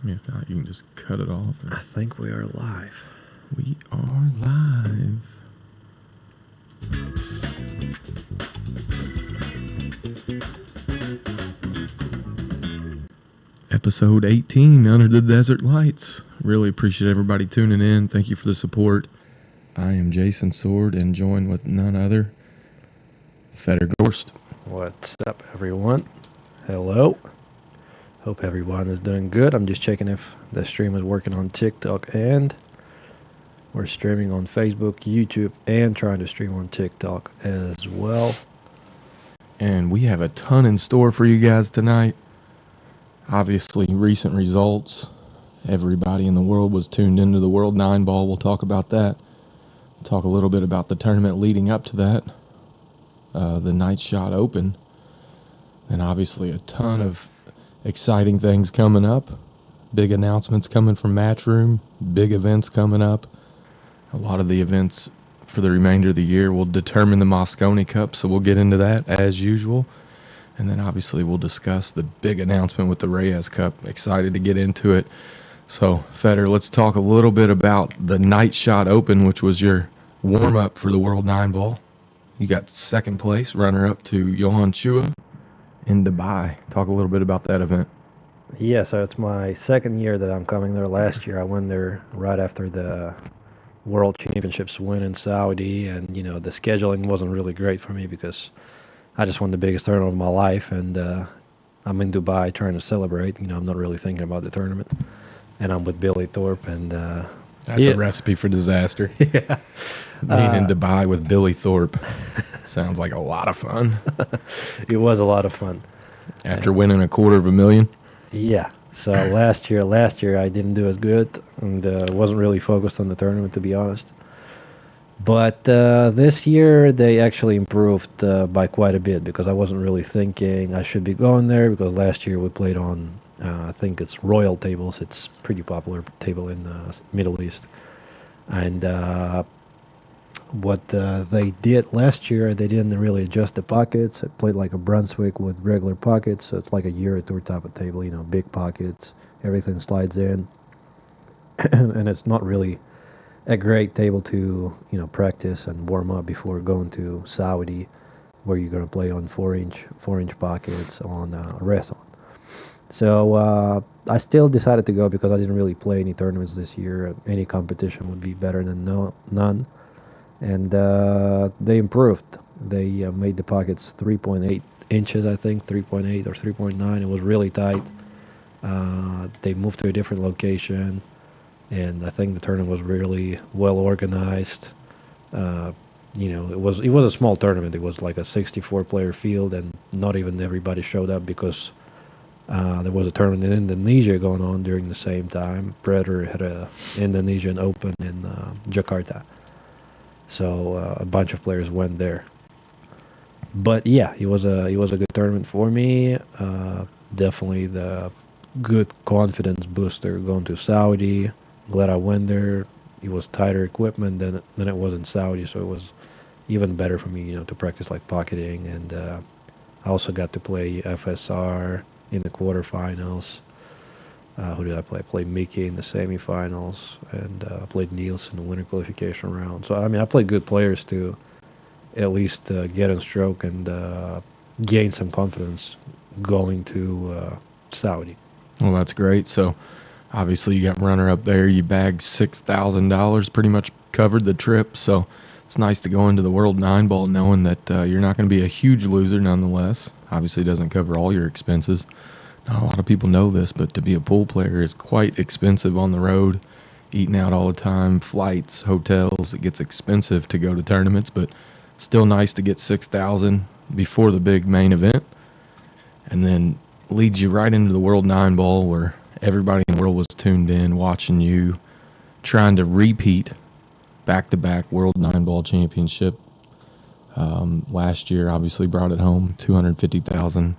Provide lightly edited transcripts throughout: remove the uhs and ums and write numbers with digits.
If not, you can just cut it off. I think we are live. We are live. Episode 18, Under the Desert Lights. Really appreciate everybody tuning in. Thank you for the support. I am Jason Sword and joined with none other, Feder Gorst. What's up, everyone? Hello. Hope everyone is doing good. I'm just checking if the stream is working on TikTok, and we're streaming on Facebook, YouTube, and trying to stream on TikTok as well. And we have a ton in store for you guys tonight. Obviously, recent results. Everybody in the world was tuned into the World 9 Ball. We'll talk about that. Talk a little bit about the tournament leading up to that. The Night Shot Open. And obviously a ton of exciting things coming up. Big announcements coming from Matchroom. Big events coming up. A lot of the events for the remainder of the year will determine the Mosconi Cup, so we'll get into that as usual. And then obviously we'll discuss the big announcement with the Reyes Cup. Excited to get into it. So, Feder, let's talk a little bit about the Night Shot Open, which was your warm-up for the World 9 Ball. You got second place, runner-up to Johan Chua in Dubai. Talk a little bit about that event. Yeah, so it's my second year that I'm coming there. Last year I went there right after the World Championships win in Saudi, and the scheduling wasn't really great for me because I just won the biggest tournament of my life, and I'm in Dubai trying to celebrate. I'm not really thinking about the tournament, and I'm with Billy Thorpe, and that's a recipe for disaster. Yeah. Being in Dubai with Billy Thorpe sounds like a lot of fun. It was a lot of fun. After winning $250,000? Yeah. So last year I didn't do as good, and wasn't really focused on the tournament, to be honest. But this year they actually improved by quite a bit, because I wasn't really thinking I should be going there, because last year we played on, I think it's Royal Tables. It's pretty popular table in the Middle East. And what they did last year, they didn't really adjust the pockets. It played like a Brunswick with regular pockets, so it's like a Euro Tour type of table, big pockets, everything slides in. And it's not really a great table to, practice and warm up before going to Saudi, where you're going to play on 4-inch pockets on Reson. So I still decided to go because I didn't really play any tournaments this year. Any competition would be better than none. And they improved. They made the pockets 3.8 inches, I think, 3.8 or 3.9. It was really tight. They moved to a different location, and I think the tournament was really well organized. It was a small tournament. It was like a 64-player field, and not even everybody showed up because there was a tournament in Indonesia going on during the same time. Predator had a Indonesian Open in Jakarta. So a bunch of players went there. But yeah, it was a good tournament for me. Definitely the good confidence booster going to Saudi. Glad I went there. It was tighter equipment than it was in Saudi, so it was even better for me, to practice like pocketing. And I also got to play FSR in the quarterfinals. Who did I play? I played Mickey in the semifinals, and played Niels in the winter qualification round. So, I played good players to at least get in stroke and gain some confidence going to Saudi. Well, that's great. So, obviously, you got runner-up there. You bagged $6,000, pretty much covered the trip. So, it's nice to go into the World 9 Ball knowing that you're not going to be a huge loser nonetheless. Obviously, it doesn't cover all your expenses. Not a lot of people know this, but to be a pool player is quite expensive on the road. Eating out all the time, flights, hotels. It gets expensive to go to tournaments, but still nice to get $6,000 before the big main event. And then leads you right into the World 9 Ball, where everybody in the world was tuned in, watching you, trying to repeat back-to-back World 9 Ball championship. Last year, obviously, brought it home, $250,000.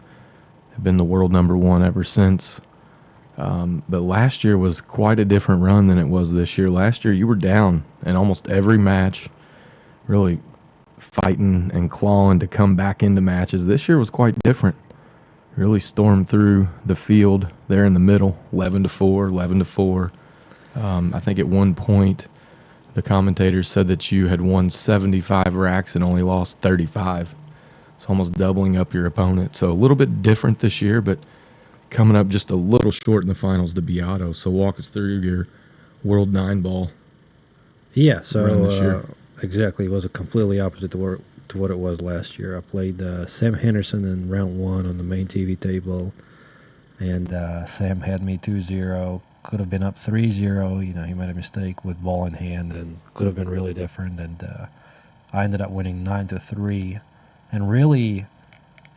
Been the world number one ever since. But last year was quite a different run than it was this year. Last year you were down in almost every match, really fighting and clawing to come back into matches. This year was quite different. really stormed through the field there in the middle, 11-4, 11-4. I think at one point the commentators said that you had won 75 racks and only lost 35. It's almost doubling up your opponent. So a little bit different this year, but coming up just a little short in the finals to Beato. So walk us through your World 9 ball. Yeah, Run this year. Exactly. It was a completely opposite to what it was last year. I played Sam Henderson in round 1 on the main TV table, and Sam had me 2-0. Could have been up 3-0. You know, he made a mistake with ball in hand, and could have been really different. And I ended up winning 9-3. And really,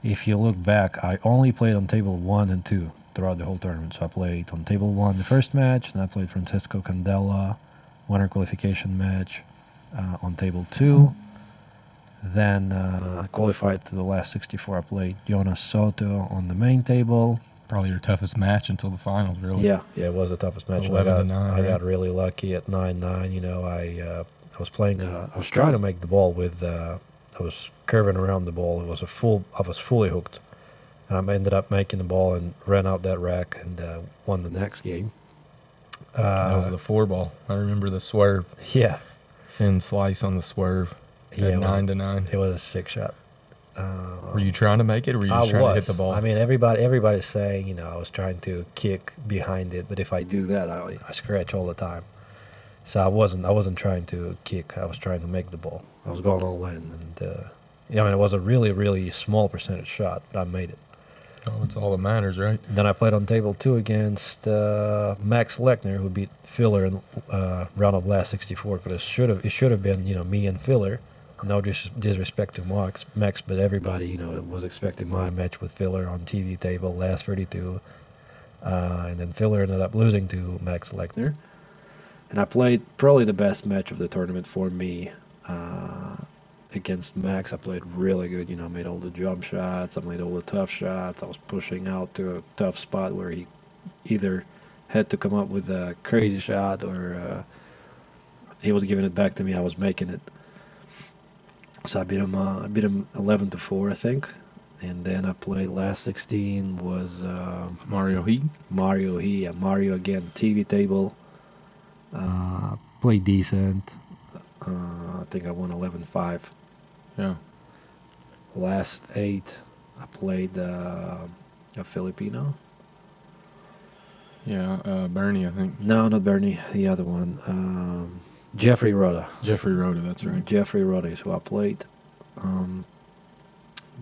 if you look back, I only played on table 1 and 2 throughout the whole tournament. So I played on table 1 the first match, and I played Francisco Candela, winner qualification match on table 2. Then I qualified to the last 64. I played Jonas Soto on the main table. Probably your toughest match until the finals, really. Yeah, it was the toughest match. 11-9. I got really lucky at 9-9. You know, I was playing. I was trying to make the ball with. I was curving around the ball. It was I was fully hooked, and I ended up making the ball and ran out that rack and won the next game. That was the 4-ball. I remember the swerve. Yeah. Thin slice on the swerve. Yeah, 9-9. It was a 6-shot. Were you trying to make it, or were you just trying to hit the ball? I mean, everybody's saying, you know, I was trying to kick behind it, but if I do that, I scratch all the time. So I wasn't trying to kick. I was trying to make the ball. I was going all in, and I mean, it was a really, really small percentage shot, but I made it. Oh, it's all that matters, right? Then I played on table 2 against Max Lechner, who beat Filler in round of last 64. Because it should have been, you know, me and Filler. No disrespect to Max, but everybody, you know, was expecting my match with Filler on TV table, last 32. And then Filler ended up losing to Max Lechner. And I played probably the best match of the tournament for me against Max. I played really good, you know, made all the jump shots, I made all the tough shots. I was pushing out to a tough spot where he either had to come up with a crazy shot or he was giving it back to me. I was making it. So I beat him 11-4, I think. And then I played last 16 was Mario He. Mario again, TV table. Played decent. I think I won 11-5. Yeah. Last 8, I played a Filipino. Yeah, Bernie, I think. No, not Bernie. The other one. Jeffrey Rhoda. Jeffrey Rhoda, that's right. Jeffrey Rhoda is who I played.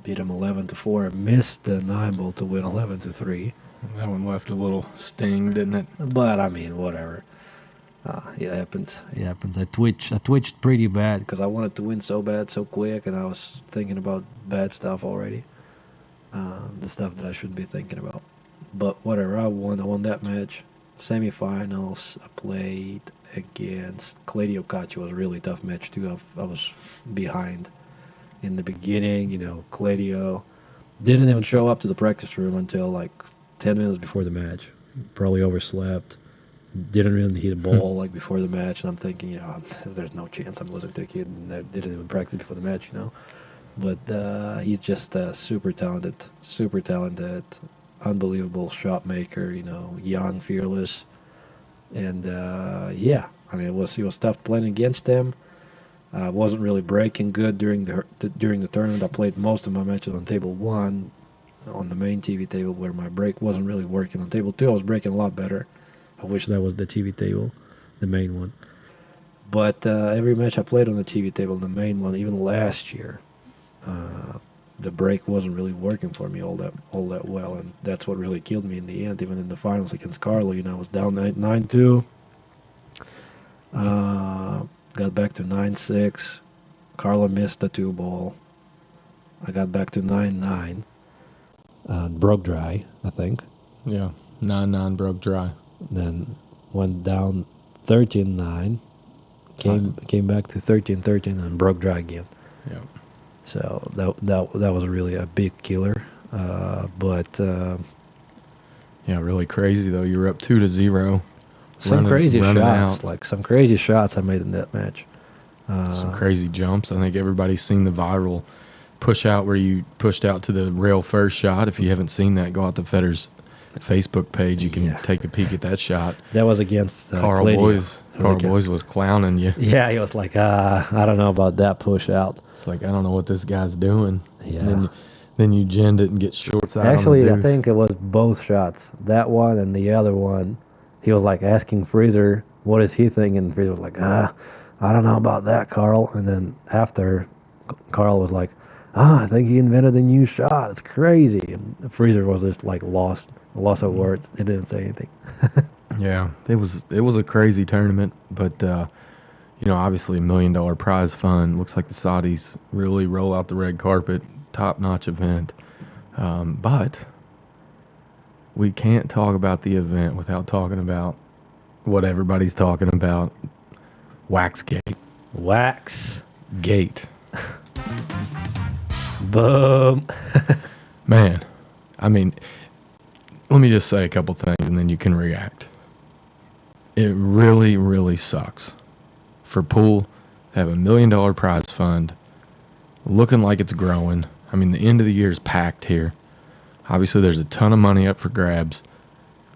Beat him 11-4. Missed the 9-ball to win 11-3. That one left a little sting, didn't it? But I mean, whatever. It happens. It happens. I twitched pretty bad because I wanted to win so bad, so quick, and I was thinking about bad stuff already. The stuff that I shouldn't be thinking about. But whatever. I won that match. Semifinals. I played against Claudio Caccio. Was a really tough match too. I was behind in the beginning. You know, Claudio didn't even show up to the practice room until like 10 minutes before the match. Probably overslept. Didn't really hit a ball like before the match, and I'm thinking, you know, there's no chance I'm losing to a kid, and I didn't even practice before the match, you know. But he's just super talented, unbelievable shot maker, you know, young, fearless, and yeah, I mean, it was tough playing against him. I wasn't really breaking good during the tournament. I played most of my matches on table 1, on the main TV table, where my break wasn't really working. On table 2, I was breaking a lot better. I wish that was the TV table, the main one. But every match I played on the TV table, the main one, even last year, the break wasn't really working for me all that well, and that's what really killed me in the end. Even in the finals against Carlo, you know, I was down 9-2. Got back to 9-6. Carlo missed the 2-ball. I got back to 9-9. Broke dry, I think. Yeah, 9-9 broke dry. Then went down 13-9, came back to 13-13 and broke dry again. Yeah. So that was really a big killer. But yeah, really crazy though. You were up 2-0. Some crazy shots I made in that match. Some crazy jumps. I think everybody's seen the viral push out where you pushed out to the rail first shot. If you haven't seen that, go out to Federer's Facebook page. You can take a peek at that shot. That was against Carl Claudio. Boys was clowning you. Yeah, he was like, I don't know about that push out. It's like, I don't know what this guy's doing. Yeah. And then you gend it and get short side. Actually, on the I deuce. think it was both shots. That one and the other one. He was like asking Freezer, what is he thinking? And Freezer was like, I don't know about that, Carl. And then after, Carl was like, I think he invented a new shot. It's crazy. And Freezer was just like lost of words. He didn't say anything. Yeah, it was a crazy tournament, but obviously $1 million prize fund. Looks like the Saudis really roll out the red carpet, top-notch event. But we can't talk about the event without talking about what everybody's talking about: Waxgate. Wax. Gate. Boom. Man, I mean, let me just say a couple things and then you can react. It really, really sucks for Pool to have $1 million prize fund looking like it's growing. I mean, the end of the year is packed here. Obviously, there's a ton of money up for grabs.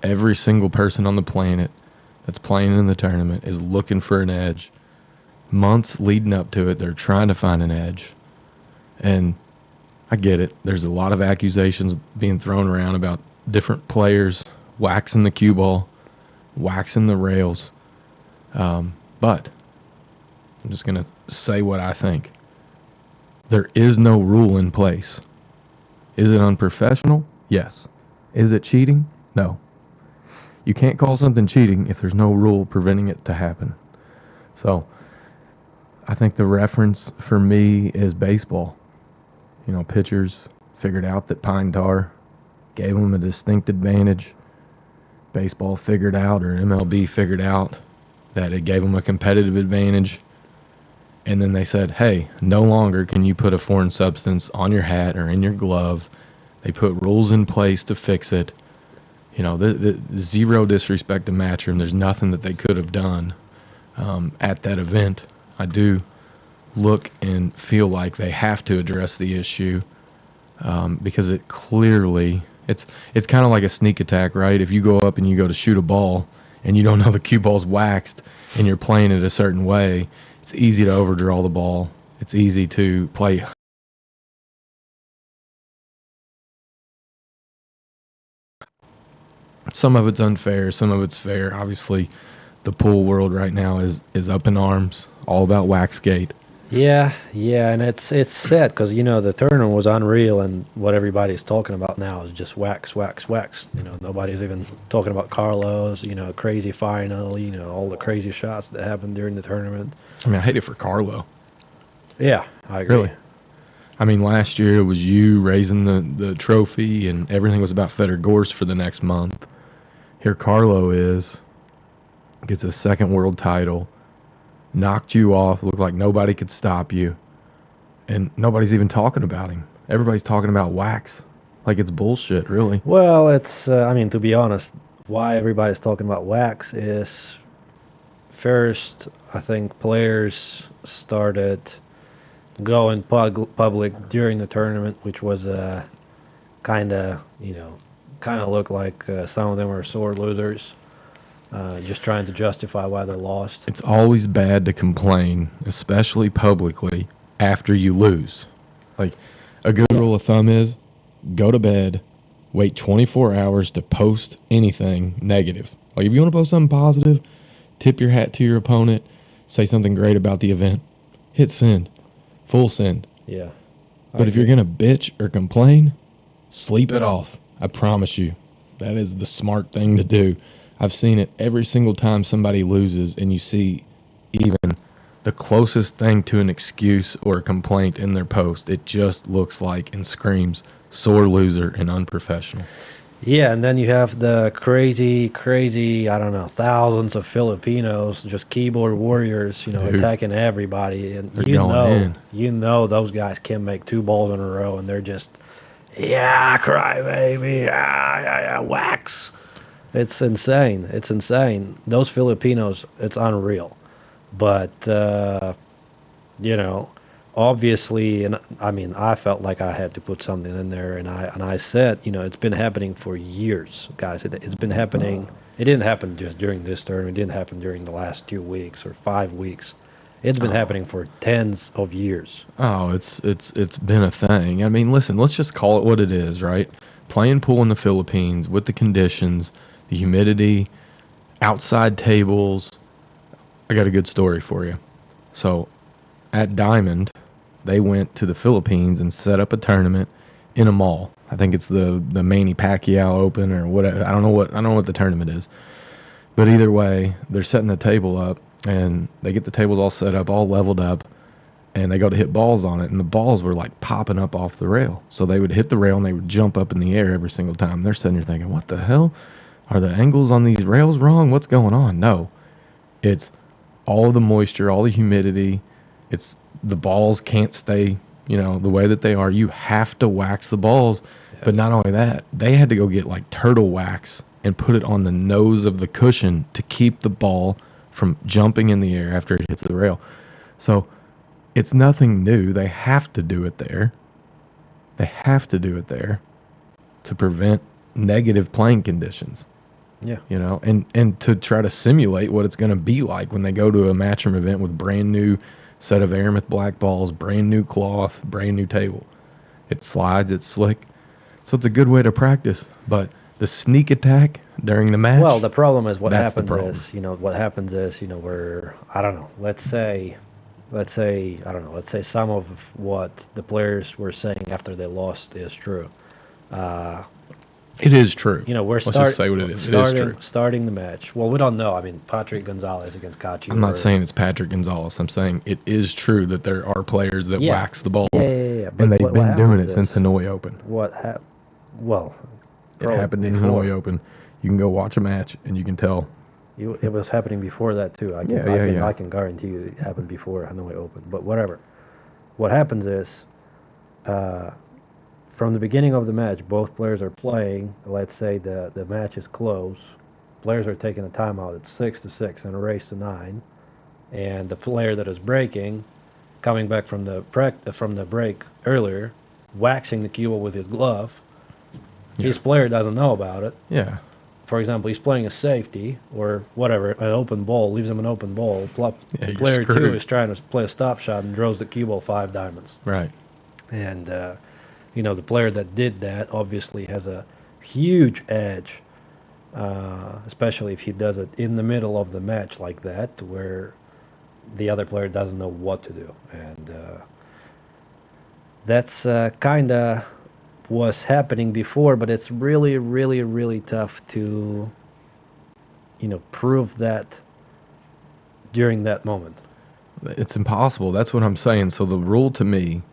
Every single person on the planet that's playing in the tournament is looking for an edge. Months leading up to it, they're trying to find an edge. And I get it. There's a lot of accusations being thrown around about different players waxing the cue ball, waxing the rails. But I'm just going to say what I think. There is no rule in place. Is it unprofessional? Yes. Is it cheating? No. You can't call something cheating if there's no rule preventing it to happen. So I think the reference for me is baseball. Pitchers figured out that pine tar gave them a distinct advantage. Baseball figured out, or MLB figured out, that it gave them a competitive advantage. And then they said, hey, no longer can you put a foreign substance on your hat or in your glove. They put rules in place to fix it. The zero disrespect to Matchroom. There's nothing that they could have done at that event. I do look and feel like they have to address the issue because it clearly, it's kind of like a sneak attack, right? If you go up and you go to shoot a ball and you don't know the cue ball's waxed and you're playing it a certain way, it's easy to overdraw the ball. It's easy to play. Some of it's unfair, some of it's fair. Obviously, the pool world right now is up in arms, all about Waxgate. Yeah, and it's sad because the tournament was unreal, and what everybody's talking about now is just wax. Nobody's even talking about Carlos. Crazy final. All the crazy shots that happened during the tournament. I mean, I hate it for Carlo. Yeah, I agree. Really. I mean, last year it was you raising the trophy, and everything was about Federer Gorst for the next month. Here Carlo gets a second world title, knocked you off, looked like nobody could stop you, and nobody's even talking about him. Everybody's talking about wax. Like it's bullshit, really. Well, it's, to be honest, why everybody's talking about wax is first, I think players started going public during the tournament, which was kind of looked like some of them were sore losers, just trying to justify why they lost. It's always bad to complain, especially publicly, after you lose. Like, a good rule of thumb is go to bed, wait 24 hours to post anything negative. Like, if you want to post something positive, tip your hat to your opponent, say something great about the event, hit send, full send. Yeah. But if you're going to bitch or complain, sleep it off. I promise you. That is the smart thing to do. I've seen it every single time somebody loses and you see even the closest thing to an excuse or a complaint in their post. It just looks like and screams sore loser and unprofessional. Yeah, and then you have the crazy, I don't know, thousands of Filipinos, just keyboard warriors, Dude, attacking everybody. And they're you know those guys can make two balls in a row, and they're just, yeah, cry baby, yeah, wax. It's insane. It's insane. Those Filipinos, it's unreal. But, obviously, and I mean, I felt like I had to put something in there, and I said, it's been happening for years, guys. It's been happening. It didn't happen just during this tournament. It didn't happen during the last 2 weeks or 5 weeks. It's been Oh, happening for tens of years. oh, it's been a thing. I mean, listen, let's just call it what it is, right? Playing pool in the Philippines with the conditions, the humidity, outside tables. I got a good story for you. So, at Diamond, they went to the Philippines and set up a tournament in a mall. I think it's the Manny Pacquiao Open or whatever. I don't know what the tournament is. But either way, they're setting the table up and they get the tables all set up, all leveled up, and they go to hit balls on it, and the balls were like popping up off the rail. So they would hit the rail and they would jump up in the air every single time. They're sitting there thinking, what the hell? Are the angles on these rails wrong? What's going on? No. It's all the moisture, all the humidity. It's the balls can't stay, the way that they are. You have to wax the balls. But not only that, they had to go get like turtle wax and put it on the nose of the cushion to keep the ball from jumping in the air after it hits the rail. So it's nothing new. They have to do it there. They have to do it there to prevent negative playing conditions. Yeah. And to try to simulate what it's going to be like when they go to a matchroom event with brand new set of Aramith black balls, brand new cloth, brand new table. It slides, it's slick. So it's a good way to practice. But the sneak attack during the match, Well, the problem is that's the problem. what happens is, we're, I don't know, let's say some of what the players were saying after they lost is true. Uh, It is true. we're Let's just say what it is. It is true. starting the match. Well, we don't know. I mean, Patrick Gonzalez against Kachi. I'm not saying it's Patrick Gonzalez. I'm saying it is true that there are players that Yeah. wax the balls, Yeah. and they've what been doing it happens since is- Hanoi Open. What hap- Well, It probably happened in before. Hanoi Open. You can go watch a match, and you can tell. It was happening before that too. Yeah. I can guarantee you it happened before Hanoi Open. But whatever. What happens is, from the beginning of the match, both players are playing. Let's say the match is close. Players are taking a timeout. It's 6-6 and a race to 9, and the player that is breaking, coming back from the break earlier, waxing the cue ball with his glove. Yeah. His player doesn't know about it. Yeah, For example, he's playing a safety or whatever, an open ball, leaves him an open ball. Yeah, you're Player 2 screwed. is trying to play a stop shot and draws the cue ball 5 diamonds. right. And, the player that did that obviously has a huge edge, especially if he does it in the middle of the match like that, where the other player doesn't know what to do. And that's kind of was happening before, but it's really, really, really tough to, prove that during that moment. It's impossible. That's what I'm saying. So the rule to me,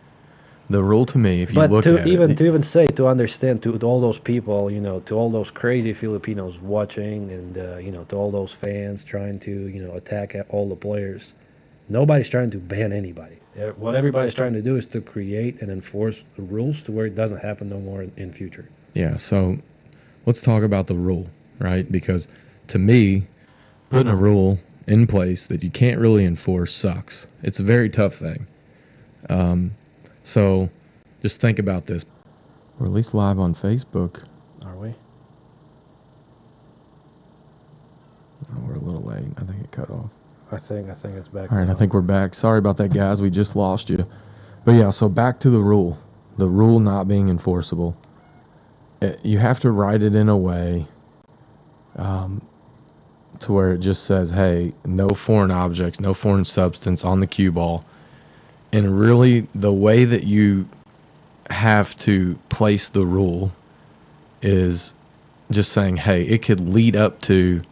if you But look to at even it, to even say to understand to all those people, to all those crazy Filipinos watching, and to all those fans trying to attack at all the players, nobody's trying to ban anybody. What everybody's trying to do is to create and enforce the rules to where it doesn't happen no more in future. yeah. So let's talk about the rule, right? Because to me, putting a rule in place that you can't really enforce sucks. It's a very tough thing. So just think about this. We're at least live on Facebook. Are we? Oh, we're a little late. I think it cut off. I think it's back. All right, I now. think we're back. Sorry about that, guys. We just lost you. But yeah, so back to the rule. The rule not being enforceable. You have to write it in a way to where it just says, hey, no foreign objects, no foreign substance on the cue ball. And really, the way that you have to place the rule is just saying, hey, it could lead up to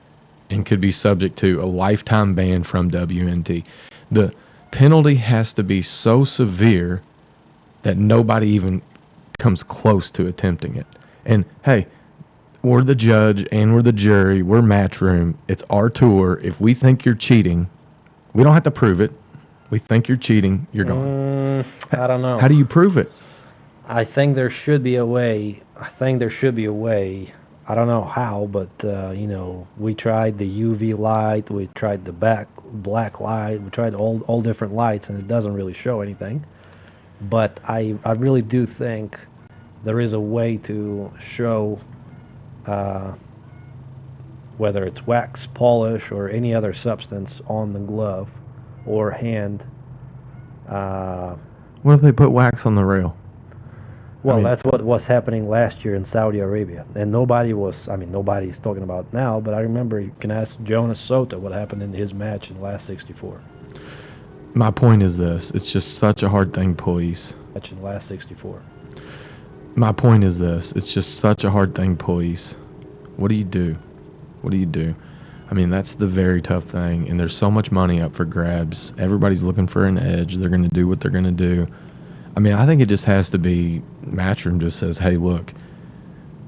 and could be subject to a lifetime ban from WNT. The penalty has to be so severe that nobody even comes close to attempting it. And hey, we're the judge and we're the jury. We're Matchroom. It's our tour. If we think you're cheating, we don't have to prove it. We think you're cheating, you're gone. I don't know. How do you prove it? I think there should be a way. I don't know how, but we tried the UV light, we tried the black light, we tried all different lights, and it doesn't really show anything. But I really do think there is a way to show uh, whether it's wax, polish, or any other substance on the glove or hand. Uh, What if they put wax on the rail? I well, mean, that's what was happening last year in Saudi Arabia, and nobody's talking about now. But I remember you can ask Jonas Sota what happened in his match in the last 64. my point is this: it's just such a hard thing, police. Match in the last 64. My point is this: it's just such a hard thing, police. What do you do? What do you do? I mean, that's the very tough thing, and there's so much money up for grabs. Everybody's looking for an edge. They're going to do what they're going to do. I mean, I think it just has to be Matchroom just says, hey, look,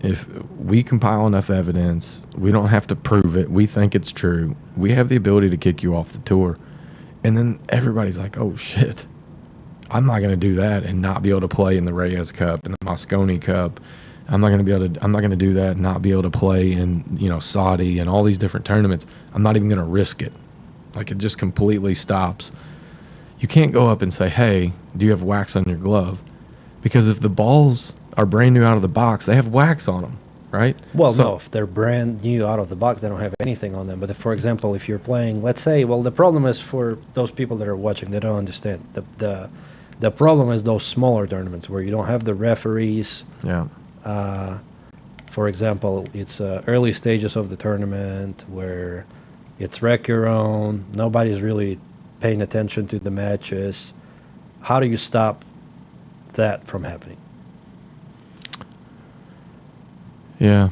if we compile enough evidence, we don't have to prove it. We think it's true. We have the ability to kick you off the tour. And then everybody's like, oh, shit. I'm not going to do that and not be able to play in the Reyes Cup and the Mosconi Cup. I'm not going to do that and not be able to play in, Saudi and all these different tournaments. I'm not even going to risk it. Like, it just completely stops. You can't go up and say, hey, do you have wax on your glove? Because if the balls are brand new out of the box, they have wax on them, right? Well, no, if they're brand new out of the box, they don't have anything on them. But if, for example, if you're playing, let's say, well, the problem is for those people that are watching, they don't understand. The problem is those smaller tournaments where you don't have the referees. Yeah. For example, it's early stages of the tournament where it's wreck your own. Nobody's really paying attention to the matches. How do you stop that from happening? Yeah.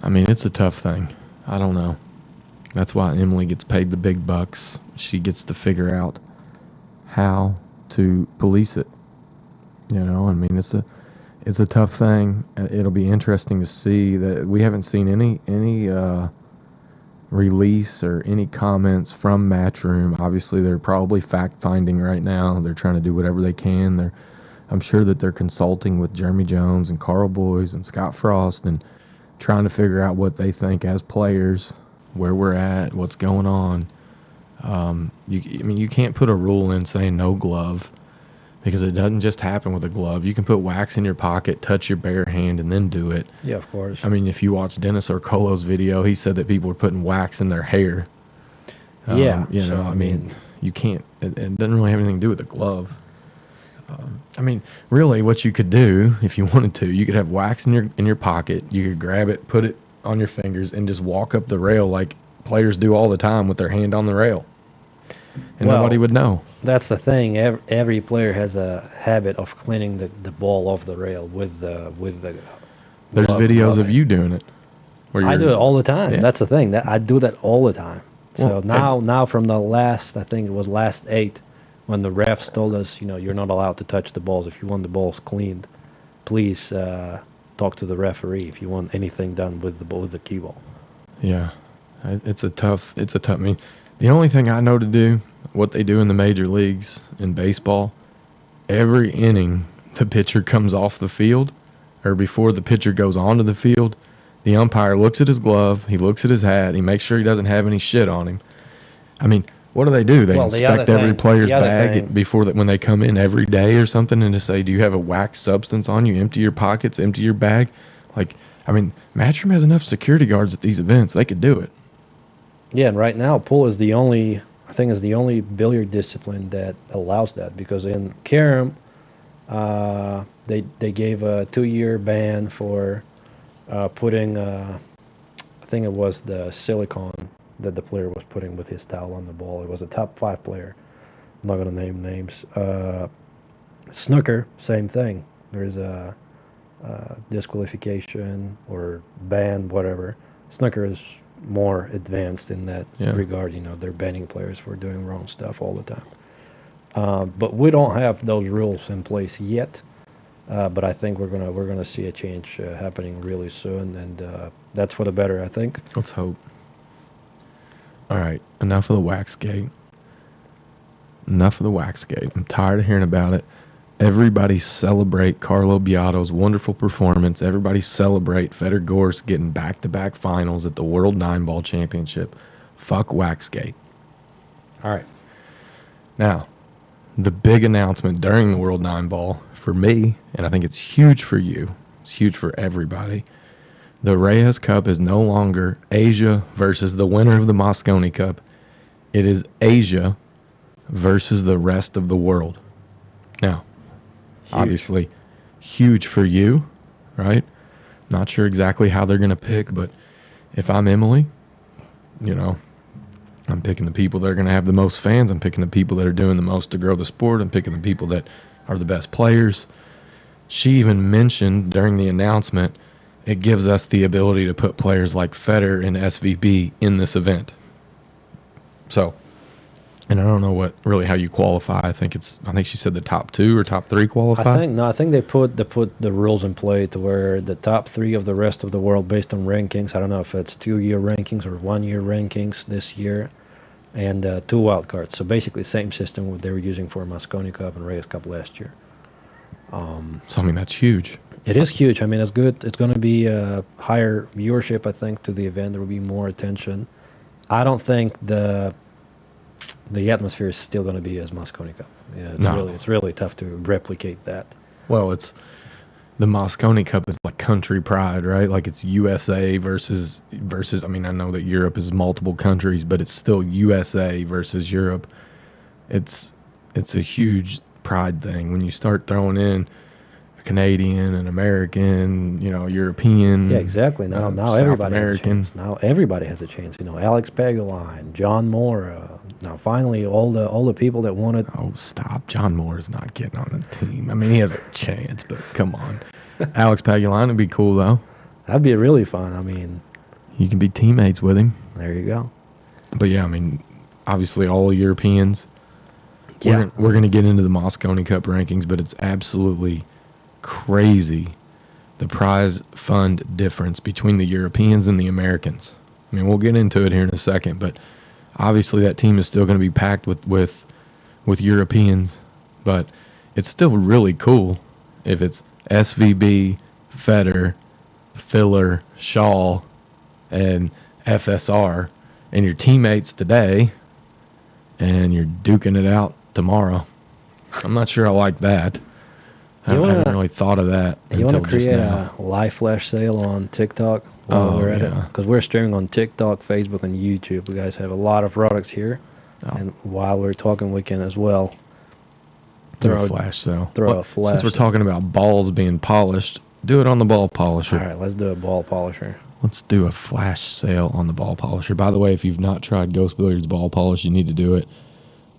I mean, it's a tough thing. I don't know. That's why Emily gets paid the big bucks. She gets to figure out how to police it. I mean, it's a tough thing. It'll be interesting to see that we haven't seen any release or any comments from Matchroom. Obviously, they're probably fact-finding right now. They're trying to do whatever they can. I'm sure that they're consulting with Jeremy Jones and Carl Boys and Scott Frost and trying to figure out what they think as players, where we're at, what's going on. You can't put a rule in saying no glove because it doesn't just happen with a glove. You can put wax in your pocket, touch your bare hand, and then do it. Yeah, of course. I mean, if you watch Dennis Orcolo's video, he said that people were putting wax in their hair. Yeah. You can't. It doesn't really have anything to do with the glove. Really, what you could do if you wanted to, you could have wax in your pocket. You could grab it, put it on your fingers, and just walk up the rail like players do all the time with their hand on the rail, and nobody would know. That's the thing. Every player has a habit of cleaning the ball off the rail with the. There's videos of you doing it. I do it all the time. Yeah. That's the thing. I do that all the time. So now from the last, I think it was last 8, when the refs told us, you're not allowed to touch the balls. If you want the balls cleaned, please talk to the referee if you want anything done with the cue ball. Yeah, it's a tough. I mean, the only thing I know to do, what they do in the major leagues in baseball, every inning the pitcher comes off the field, or before the pitcher goes onto the field, the umpire looks at his glove, he looks at his hat, he makes sure he doesn't have any shit on him. I mean, what do? They inspect every player's bag when they come in every day or something, and just say, do you have a wax substance on you? Empty your pockets, empty your bag. Matchroom has enough security guards at these events. They could do it. Yeah, and right now, pool is the only billiard discipline that allows that, because in Carom, they gave a 2-year ban for putting, I think it was the silicone that the player was putting with his towel on the ball. It was a top 5 player. I'm not going to name names. Snooker, same thing. There's a disqualification or ban, whatever. Snooker is more advanced in that regard. They're banning players for doing wrong stuff all the time. But we don't have those rules in place yet. But I think we're gonna see a change happening really soon, and that's for the better, I think. Let's hope. All right, enough of the Waxgate. I'm tired of hearing about it. Everybody celebrate Carlo Biotto's wonderful performance. Everybody celebrate Fedor Gorst getting back-to-back finals at the World 9-Ball Championship. Fuck Waxgate. All right. Now, the big announcement during the World Nine Ball for me, and I think it's huge for you. It's huge for everybody. The Reyes Cup is no longer Asia versus the winner of the Mosconi Cup. It is Asia versus the rest of the world. Now, obviously, huge for you, right? Not sure exactly how they're going to pick, but if I'm Emily, I'm picking the people that are going to have the most fans. I'm picking the people that are doing the most to grow the sport. I'm picking the people that are the best players. She even mentioned during the announcement, it gives us the ability to put players like Federer and SVB in this event. So, and I don't know how you qualify. I think she said the top 2 or top 3 qualify. I think they put the rules in play to where the top 3 of the rest of the world based on rankings. I don't know if it's 2-year rankings or 1-year rankings this year, and 2 wild cards. So basically, same system what they were using for Mosconi Cup and Reyes Cup last year. So I mean that's huge. It is huge. I mean, it's good. It's going to be higher viewership, I think, to the event. There will be more attention. I don't think the atmosphere is still going to be as Mosconi Cup. Yeah, it's really tough to replicate that. Well, the Mosconi Cup is like country pride, right? Like it's USA versus. I mean, I know that Europe is multiple countries, but it's still USA versus Europe. It's a huge pride thing when you start throwing in a Canadian, an American, European. Yeah, exactly. Now South everybody American. has a chance. Now everybody has a chance. Alex Pagulain, John Moore. Now finally, all the people that wanted. Oh, stop! John Moore is not getting on the team. I mean, he has a chance, but come on. Alex Pagulain would be cool though. That'd be really fun. I mean, you can be teammates with him. There you go. But yeah, I mean, obviously all Europeans. Yeah. We're going to get into the Mosconi Cup rankings, but it's absolutely crazy the prize fund difference between the Europeans and the Americans. I mean, we'll get into it here in a second, but obviously that team is still going to be packed with Europeans, but it's still really cool if it's SVB, Federer, Filler, Shaw, and FSR, and your teammates today, and you're duking it out tomorrow. I'm not sure I like that. I haven't really thought of that you until want to just create now. a live flash sale on TikTok while we're at it? Because we're streaming on TikTok, Facebook, and YouTube. We guys have a lot of products here. And while we're talking, we can as well throw a flash sale. Throw a flash. Since we're talking about balls being polished, do it on the ball polisher. All right, let's do a ball polisher. Let's do a flash sale on the ball polisher. By the way, if you've not tried Ghost Billiards ball polish, you need to do it.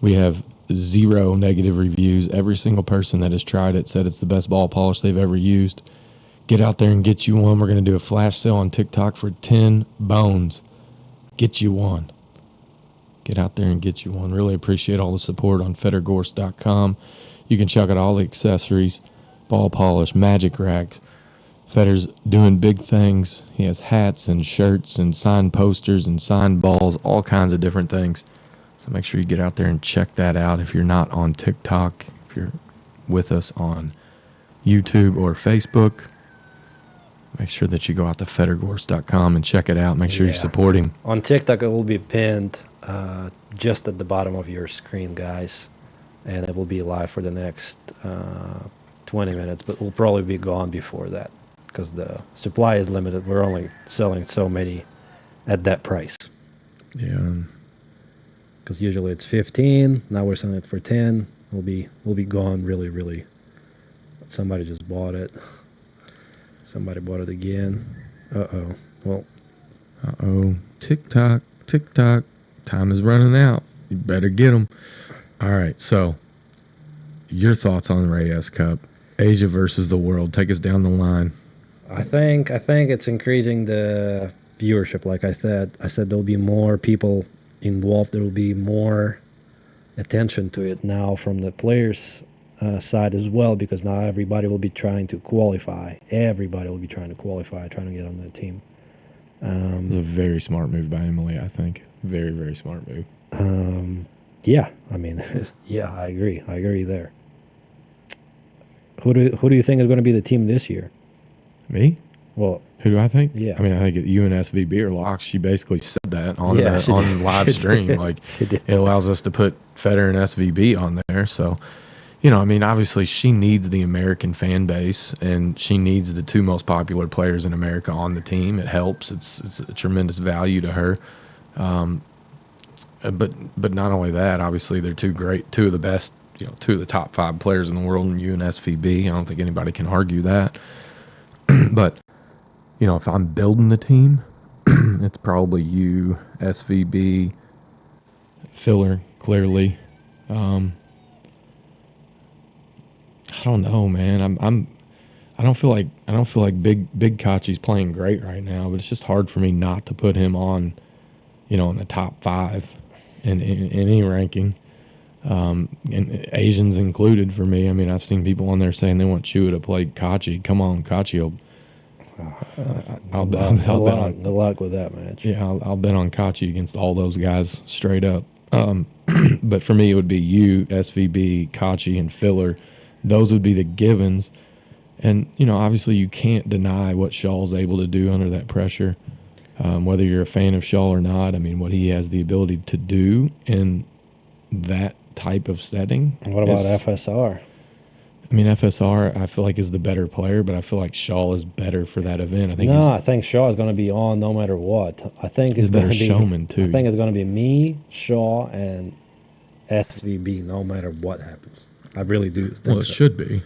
We have 0 negative reviews. Every single person that has tried it said it's the best ball polish they've ever used. Get out there and get you one. We're going to do a flash sale on TikTok for 10 bones. Get you one. Get out there and get you one. Really appreciate all the support on FederGorst.com. You can check out all the accessories, ball polish, magic racks. Feder's doing big things. He has hats and shirts and signed posters and signed balls, all kinds of different things. So make sure you get out there and check that out. If you're not on TikTok, if you're with us on YouTube or Facebook, make sure that you go out to FederGorst.com and check it out. Make sure you support him. On TikTok, it will be pinned just at the bottom of your screen, guys. And it will be live for the next 20 minutes, but we'll probably be gone before that because the supply is limited. We're only selling so many at that price. Yeah. Because usually it's 15. Now we're selling it for 10. We'll be gone really, really. Somebody just bought it. Somebody bought it again. Uh-oh. Well. Uh-oh. TikTok. Time is running out. You better get them. All right. So, your thoughts on the Reyes Cup, Asia versus the world. Take us down the line. I think it's increasing the viewership. Like I said there'll be more people involved. There will be more attention to it now from the players' side as well, because now everybody will be trying to qualify. Everybody will be trying to qualify, trying to get on the team. It was a very smart move by Emily, I think. Very, very smart move. Yeah, I mean, yeah, I agree there. Who do you think is going to be the team this year? Me? Well, who do I think? Yeah. I mean, I think you and SVB are locks. She basically said that on Yeah, the on live She stream. did. Like She did. it allows us to put Federer and SVB on there. So, I mean, obviously she needs the American fan base, and she needs the two most popular players in America on the team. It helps. It's a tremendous value to her. But not only that, obviously they're two of the best, two of the top 5 players in the world, in you and SVB. I don't think anybody can argue that. But if I'm building the team, it's probably you, SVB, Filler, clearly. I don't know, man. I don't feel like Big Kachi's playing great right now, but it's just hard for me not to put him on, in the top 5 in any ranking. And Asians included for me. I mean, I've seen people on there saying they want Chua to play Kachi. Come on, Kachi will. I'll bet on. Good luck with that match. Yeah, I'll bet on Kachi against all those guys straight up. But for me, it would be you, SVB, Kachi, and Filler. Those would be the givens. And, obviously you can't deny what Shaw's able to do under that pressure. Whether you're a fan of Shaw or not, I mean, what he has the ability to do in that type of setting. And what about FSR? I mean, FSR, I feel like is the better player, but I feel like Shaw is better for that event. I think Shaw is going to be on no matter what. I think he's a better showman too. I think it's going to be me, Shaw, and SVB no matter what happens. I really do think Well, it should be.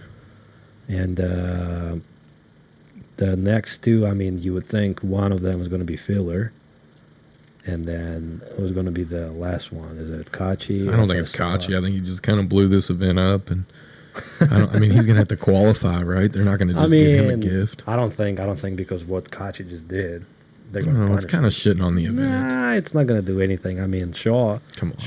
And the next two, I mean, you would think one of them is going to be Filler. And then who's going to be the last one? Is it Kachi? I don't think it's Kachi. I think he just kind of blew this event up, and I mean, he's going to have to qualify, right? They're not going to just give him a gift. I don't think because what Kachi just did, they're going to punish it's kind of shitting on the event. Nah, it's not going to do anything. I mean, Shaw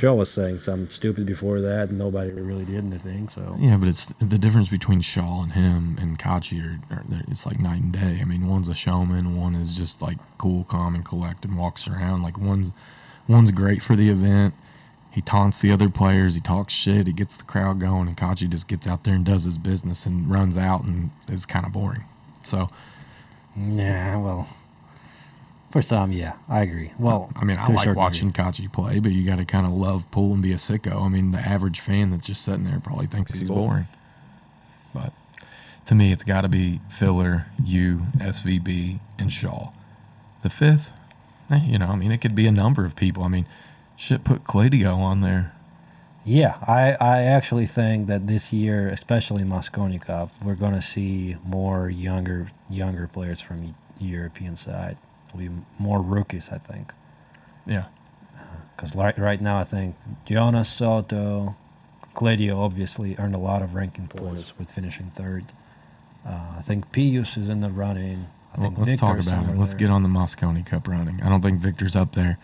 was saying something stupid before that, and nobody really did anything. So yeah, but it's the difference between Shaw and him and Kachi it's like night and day. I mean, one's a showman, one is just like cool, calm, and collect and walks around. Like one's great for the event. He taunts the other players. He talks shit. He gets the crowd going, and Kachi just gets out there and does his business and runs out, and it's kind of boring. So yeah, well. For some, yeah, I agree. Well, I mean, I like watching Kachi play, but you got to kind of love pool and be a sicko. I mean, the average fan that's just sitting there probably thinks he's boring. But to me, it's got to be Filler, you, SVB, and Shaw. The fifth, I mean, it could be a number of people. I mean, shit, put Claudio on there. Yeah, I actually think that this year, especially Mosconi Cup, we're going to see more younger players from the European side. Will be more rookies, I think. Yeah. Because right now, I think Jonas Soto, Claudio obviously earned a lot of ranking points with finishing third. I think Pius is in the running. Let's talk about it. Let's get on the Mosconi Cup running. I don't think Victor's up there,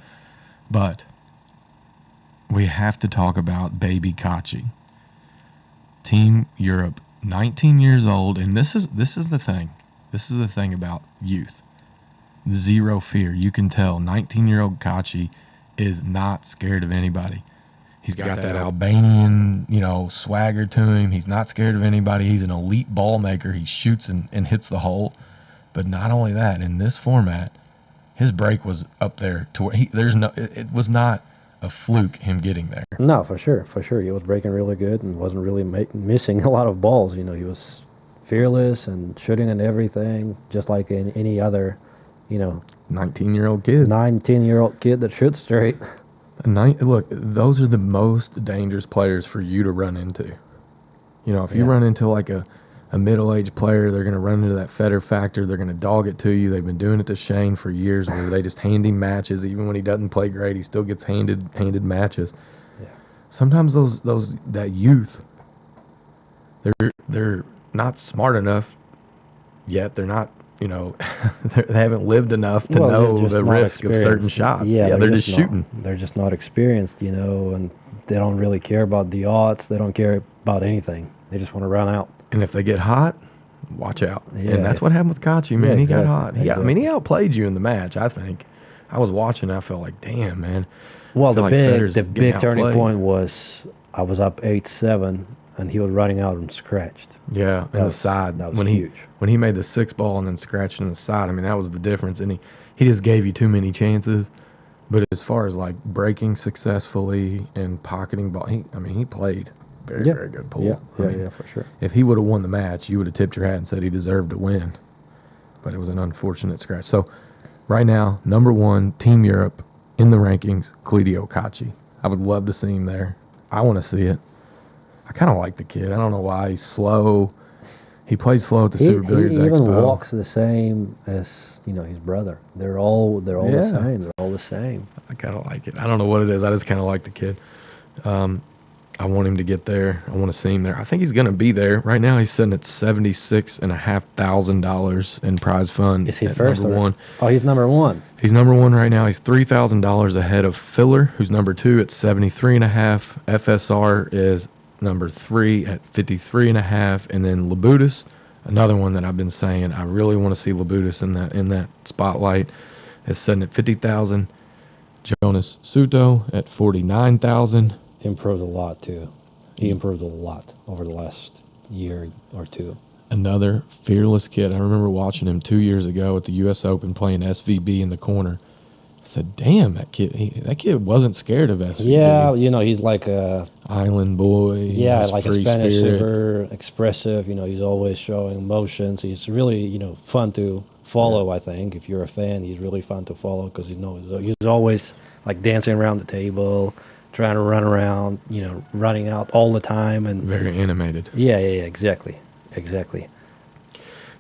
but we have to talk about baby Kachi. Team Europe, 19 years old, and this is the thing. This is the thing about youth. Zero fear. You can tell 19-year-old Kachi is not scared of anybody. He's got that Albanian, swagger to him. He's not scared of anybody. He's an elite ball maker. He shoots and hits the hole. But not only that, in this format, his break was up there to where it was not a fluke him getting there. No, for sure. He was breaking really good and wasn't really missing a lot of balls. He was fearless and shooting and everything, just like in any other 19-year-old kid. 19-year-old kid that shoots straight. Look, those are the most dangerous players for you to run into. If you run into like a middle-aged player, they're going to run into that Federer factor. They're going to dog it to you. They've been doing it to Shane for years where they just hand him matches. Even when he doesn't play great, he still gets handed matches. Yeah. Sometimes that youth, they're not smart enough yet. They're not they haven't lived enough to know the risk of certain shots. Yeah, they're just shooting. They're just not experienced, and they don't really care about the odds. They don't care about anything. They just want to run out. And if they get hot, watch out. Yeah, and that's what happened with Kachi, man. Yeah, he exactly, got hot. exactly. I mean, he outplayed you in the match, I think. I was watching, I felt like, damn, man. Well, the Federer's big turning outplayed. point was I was up 8-7, and he was running out and scratched. Yeah, and the side. That was huge. When he made the 6 ball and then scratched in the side, I mean, that was the difference. And he just gave you too many chances. But as far as like breaking successfully and pocketing ball, he played very, Yeah. very good pool. Yeah, for sure. If he would have won the match, you would have tipped your hat and said he deserved to win. But it was an unfortunate scratch. So right now, number one, Team Europe in the rankings, Cledio Kachi. I would love to see him there. I want to see it. I kind of like the kid. I don't know why. He's slow. He played slow at the Super Billiards he even Expo. walks the same as his brother. They're all the Yeah. same. They're all the same. I kind of like it. I don't know what it is. I just kind of like the kid. I want him to get there. I want to see him there. I think he's going to be there. Right now, he's sitting at $76,500 in prize fund. Is he at first? Number one. Oh, he's number one. He's number one right now. He's $3,000 ahead of Filler, who's number two at 73.5. FSR is number three at 53.5, and then Labutus, another one that I've been saying I really want to see Labutus in that spotlight, is sitting at 50,000. Jonas Suto at 49,000. Improved a lot too. He improved a lot over the last year or two. Another fearless kid. I remember watching him 2 years ago at the U.S. Open playing SVB in the corner. I said, "Damn, that kid wasn't scared of SVB." Yeah, he's like a Island boy. yeah, has like a free Spanish spirit. super expressive. He's always showing emotions. He's really fun to follow. I think if you're a fan, he's really fun to follow because he's always like dancing around the table, trying to run around, running out all the time, and Very animated. yeah, exactly.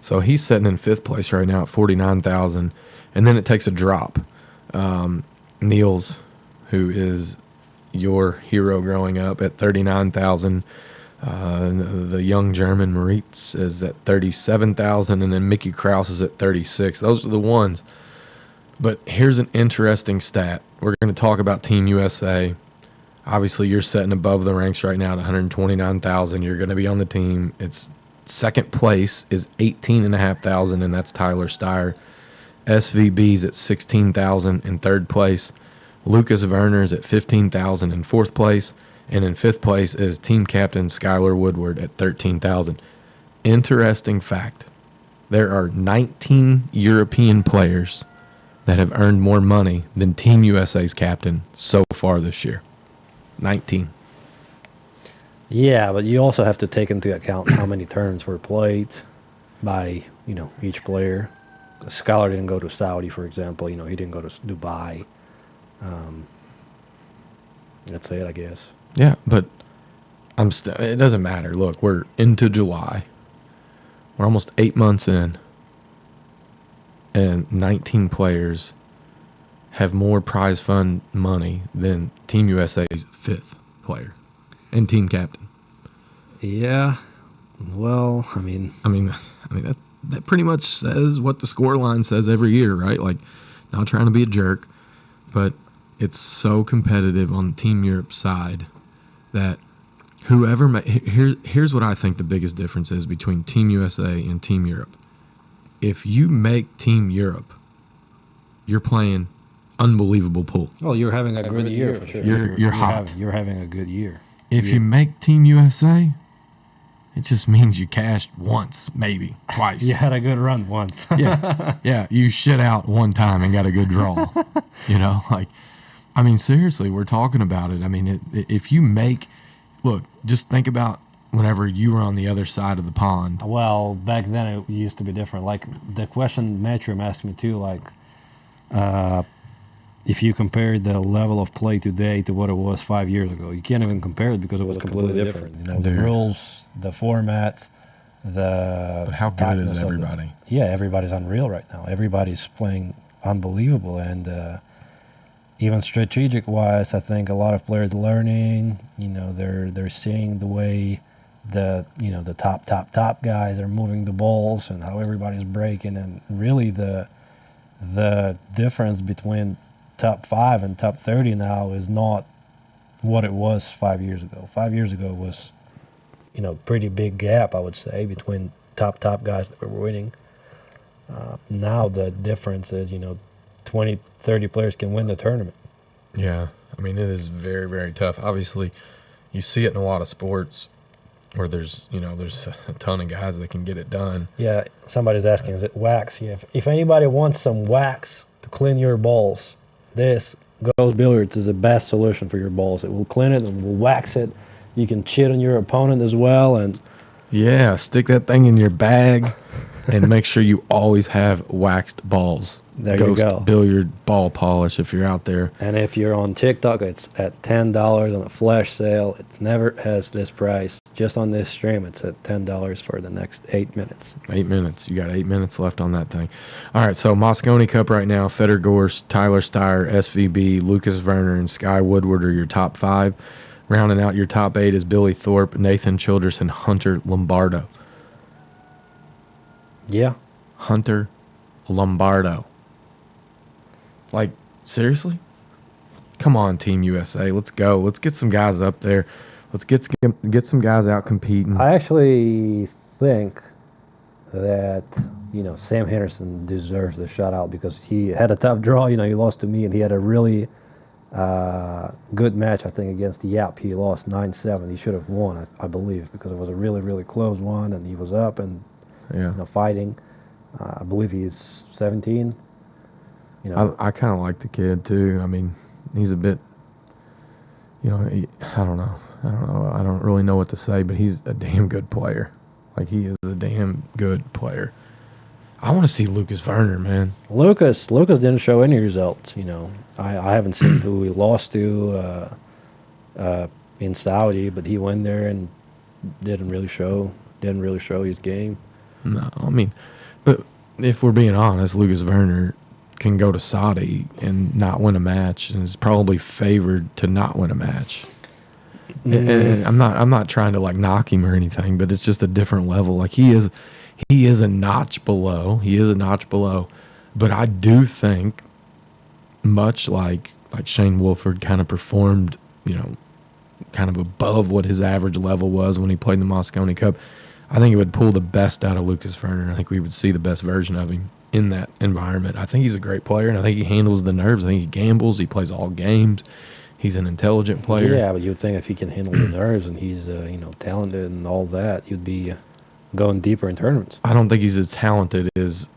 So he's sitting in fifth place right now at 49,000, and then it takes a drop. Niels, who is your hero growing up, at 39,000. The young German Moritz is at 37,000, and then Mickey Krause is at 36. Those are the ones. But here's an interesting stat. We're going to talk about Team USA. Obviously, you're sitting above the ranks right now at 129,000. You're going to be on the team. It's second place is 18,500, and that's Tyler Steyer. SVB's at 16,000 in third place. Lucas Werner's at 15,000 in fourth place. And in fifth place is team captain Skylar Woodward at 13,000. Interesting fact. There are 19 European players that have earned more money than Team USA's captain so far this year. 19. Yeah, but you also have to take into account how many turns were played by each player. Skylar didn't go to Saudi, for example. He didn't go to Dubai. That's it, I guess. Yeah, but it doesn't matter. Look, we're into July. We're almost 8 months in, and 19 players have more prize fund money than Team USA's fifth player and team captain. Yeah. Well, I mean, that pretty much says what the scoreline says every year, right? Like, not trying to be a jerk, but it's so competitive on Team Europe's side that here's what I think the biggest difference is between Team USA and Team Europe. If you make Team Europe, you're playing unbelievable pool. well, you're having a good year for sure. You're hot. You're having a good year. If you make Team USA, it just means you cashed once, maybe twice. You had a good run once. Yeah, you shit out one time and got a good draw. Seriously, we're talking about it. If you look, just think about whenever you were on the other side of the pond. Well, back then it used to be different. Like the question Matchroom asked me too, like if you compare the level of play today to what it was 5 years ago, you can't even compare it because it was completely different. The rules, the formats, But how good is everybody? Everybody's unreal right now. Everybody's playing unbelievable, and even strategic-wise, I think a lot of players learning. They're seeing the way the top guys are moving the balls and how everybody's breaking, and really the difference between top 5 and top 30 now is not what it was 5 years ago. 5 years ago was, pretty big gap, I would say, between top guys that were winning. Now the difference is, 20, 30 players can win the tournament. Yeah, it is very, very tough. Obviously, you see it in a lot of sports where there's a ton of guys that can get it done. Yeah, somebody's asking, is it wax? Yeah, if anybody wants some wax to clean your balls, this Ghost Billiards is the best solution for your balls. It will clean it and will wax it. You can cheat on your opponent as well, and Yeah, stick that thing in your bag and make sure you always have waxed balls. there you Ghost go. Billiard ball polish if you're out there. And if you're on TikTok, it's at $10 on a flash sale. It never has this price. Just on this stream, it's at $10 for the next 8 minutes. 8 minutes. You got 8 minutes left on that thing. All right, so Mosconi Cup right now. Fedor Gorst, Tyler Steyer, SVB, Lucas Werner, and Sky Woodward are your top 5. Rounding out your top 8 is Billy Thorpe, Nathan Childress, and Hunter Lombardo. Yeah. Hunter Lombardo. Like, seriously? Come on, Team USA. Let's go. Let's get some guys up there. Let's get some guys out competing. I actually think that, Sam Henderson deserves the shutout because he had a tough draw. He lost to me, and he had a really good match, I think, against Yap. He lost 9-7. He should have won, I believe, because it was a really, really close one, and he was up and fighting. I believe he's 17. I kind of like the kid too. I mean, he's a bit, I don't know. I don't really know what to say, but he's a damn good player. Like, he is a damn good player. I want to see Lucas Werner, man. Lucas didn't show any results. I haven't seen who he lost to in Saudi, but he went there and didn't really show his game. No, I mean, but if we're being honest, Lucas Werner can go to Saudi and not win a match, and is probably favored to not win a match. And I'm not trying to like knock him or anything, but it's just a different level. Like, he is a notch below. He is a notch below, but I do think, much like Shane Wolford kind of performed, kind of above what his average level was when he played in the Mosconi Cup. I think it would pull the best out of Lucas Werner. I think we would see the best version of him in that environment. I think he's a great player, and I think he handles the nerves. I think he gambles. He plays all games. He's an intelligent player. Yeah, but you'd think if he can handle the nerves and he's talented and all that, you'd be going deeper in tournaments. I don't think he's as talented as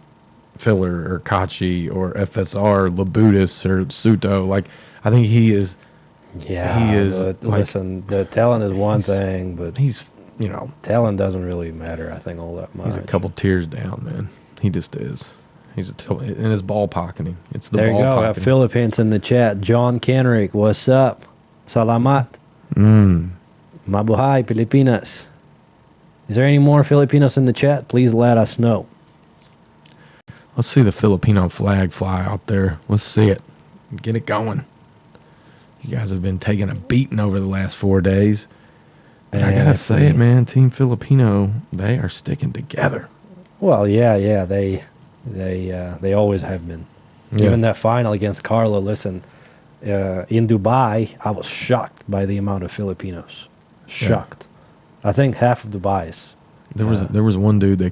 Filler or Kachi or FSR, Labutis or Suto. Like, I think he is. Yeah, he is. But like, listen, the talent is one thing, but he's talent doesn't really matter, I think, all that much. He's a couple tiers down, man. He just is. He's in his ball pocketing. It's the there ball you go. We have pocketing. Philippines in the chat. John Kenrick, what's up? Salamat. Mabuhay, Pilipinas. Is there any more Filipinos in the chat? Please let us know. Let's see the Filipino flag fly out there. Let's see it. Get it going. You guys have been taking a beating over the last 4 days. But I gotta say it, man. Team Filipino, they are sticking together. Well, yeah. They always have been. Yeah. Even that final against Carlo, listen, in Dubai, I was shocked by the amount of Filipinos. Shocked. Yeah. I think half of Dubai is. There was one dude they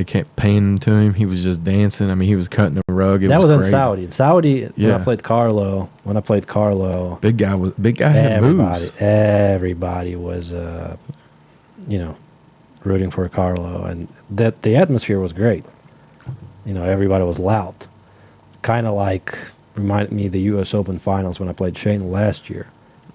kept paying to him. He was just dancing. I mean, he was cutting a rug. That was crazy. in Saudi. In Saudi, when I played Carlo, big guy had moves. Everybody was, rooting for Carlo, and that the atmosphere was great. Everybody was loud. Kind of like reminded me of the U.S. Open Finals when I played Shane last year.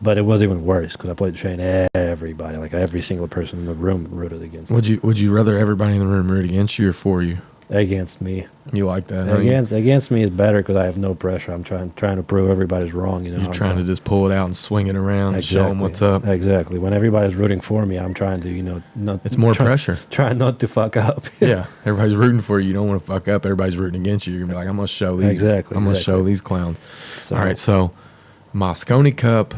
But it was even worse because I played Shane. Everybody, like every single person in the room, rooted against. Would you rather everybody in the room root against you or for you? Against me. You like that? Against me is better because I have no pressure. I'm trying to prove everybody's wrong. You're trying to just pull it out and swing it around and show them what's up. Exactly. When everybody's rooting for me, I'm trying to It's more pressure. Trying not to fuck up. Yeah, everybody's rooting for you. You don't want to fuck up. Everybody's rooting against you. You're gonna be like, I'm gonna show these. Exactly. I'm gonna show these clowns. All right, so Mosconi Cup.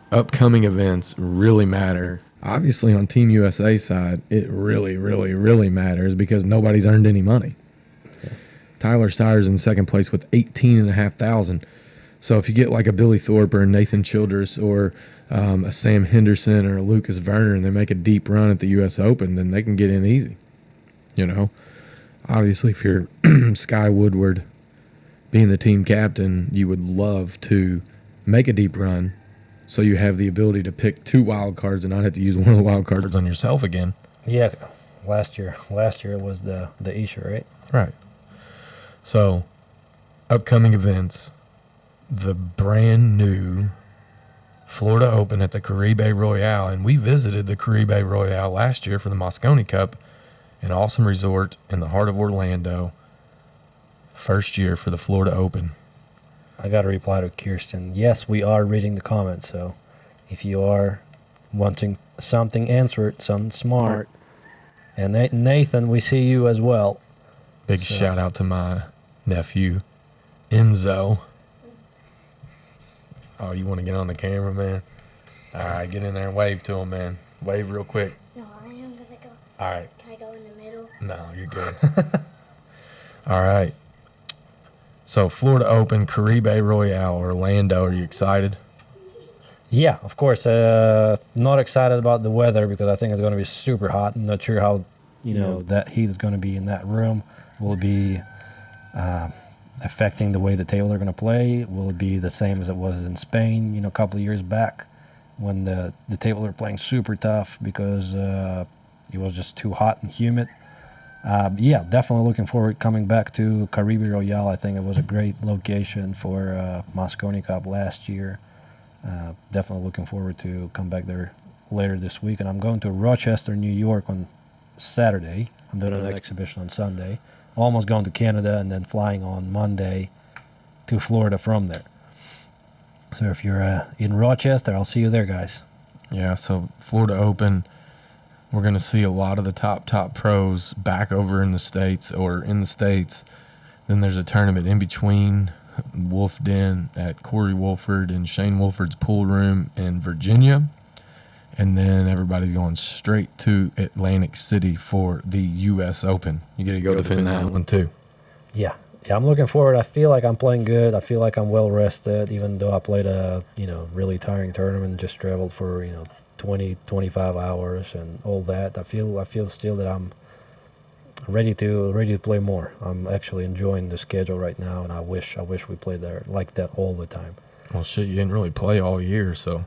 Upcoming events really matter. Obviously, on Team USA side, it really, really, really matters because nobody's earned any money. Okay. Tyler Steyer's in second place with $18,500. So if you get like a Billy Thorpe or a Nathan Childress or a Sam Henderson or a Lucas Werner and they make a deep run at the U.S. Open, then they can get in easy. Obviously, if you're Sky Woodward being the team captain, you would love to make a deep run. So you have the ability to pick 2 wild cards and not have to use one of the wild cards on yourself again. Yeah, last year it was the issue, right? Right. So, upcoming events, the brand new Florida Open at the Caribe Royale, and we visited the Caribe Royale last year for the Mosconi Cup, an awesome resort in the heart of Orlando. First year for the Florida Open. I got to reply to Kirsten. Yes, we are reading the comments, so if you are wanting something answered, something smart, and Nathan, we see you as well. Big shout out to my nephew, Enzo. Oh, you want to get on the camera, man? All right, get in there and wave to him, man. Wave real quick. No, I am going to go. All right. Can I go in the middle? No, you're good. All right. So, Florida Open, Caribe Royale, Orlando. Are you excited? Yeah, of course. Not excited about the weather because I think it's going to be super hot. I'm not sure how, that heat is going to be in that room. Will it be affecting the way the table are going to play? Will it be the same as it was in Spain, a couple of years back when the table were playing super tough because it was just too hot and humid? Yeah, definitely looking forward coming back to Caribe Royale. I think it was a great location for Mosconi Cup last year. Definitely looking forward to come back there later this week. And I'm going to Rochester, New York on Saturday. I'm doing an exhibition on Sunday. Almost going to Canada and then flying on Monday to Florida from there. So if you're in Rochester, I'll see you there, guys. Yeah, so Florida Open, we're going to see a lot of the top pros back over in the States or in the States. Then there's a tournament in between, Wolf Den at Corey Wolford and Shane Wolford's pool room in Virginia. And then everybody's going straight to Atlantic City for the U.S. Open. You get to go defend that one too. Yeah, I'm looking forward. I feel like I'm playing good. I feel like I'm well rested, even though I played a really tiring tournament. Just traveled for 20, 25 hours and all that. I feel still that I'm ready to play more. I'm actually enjoying the schedule right now, and I wish we played there like that all the time. Well, shit, you didn't really play all year, so.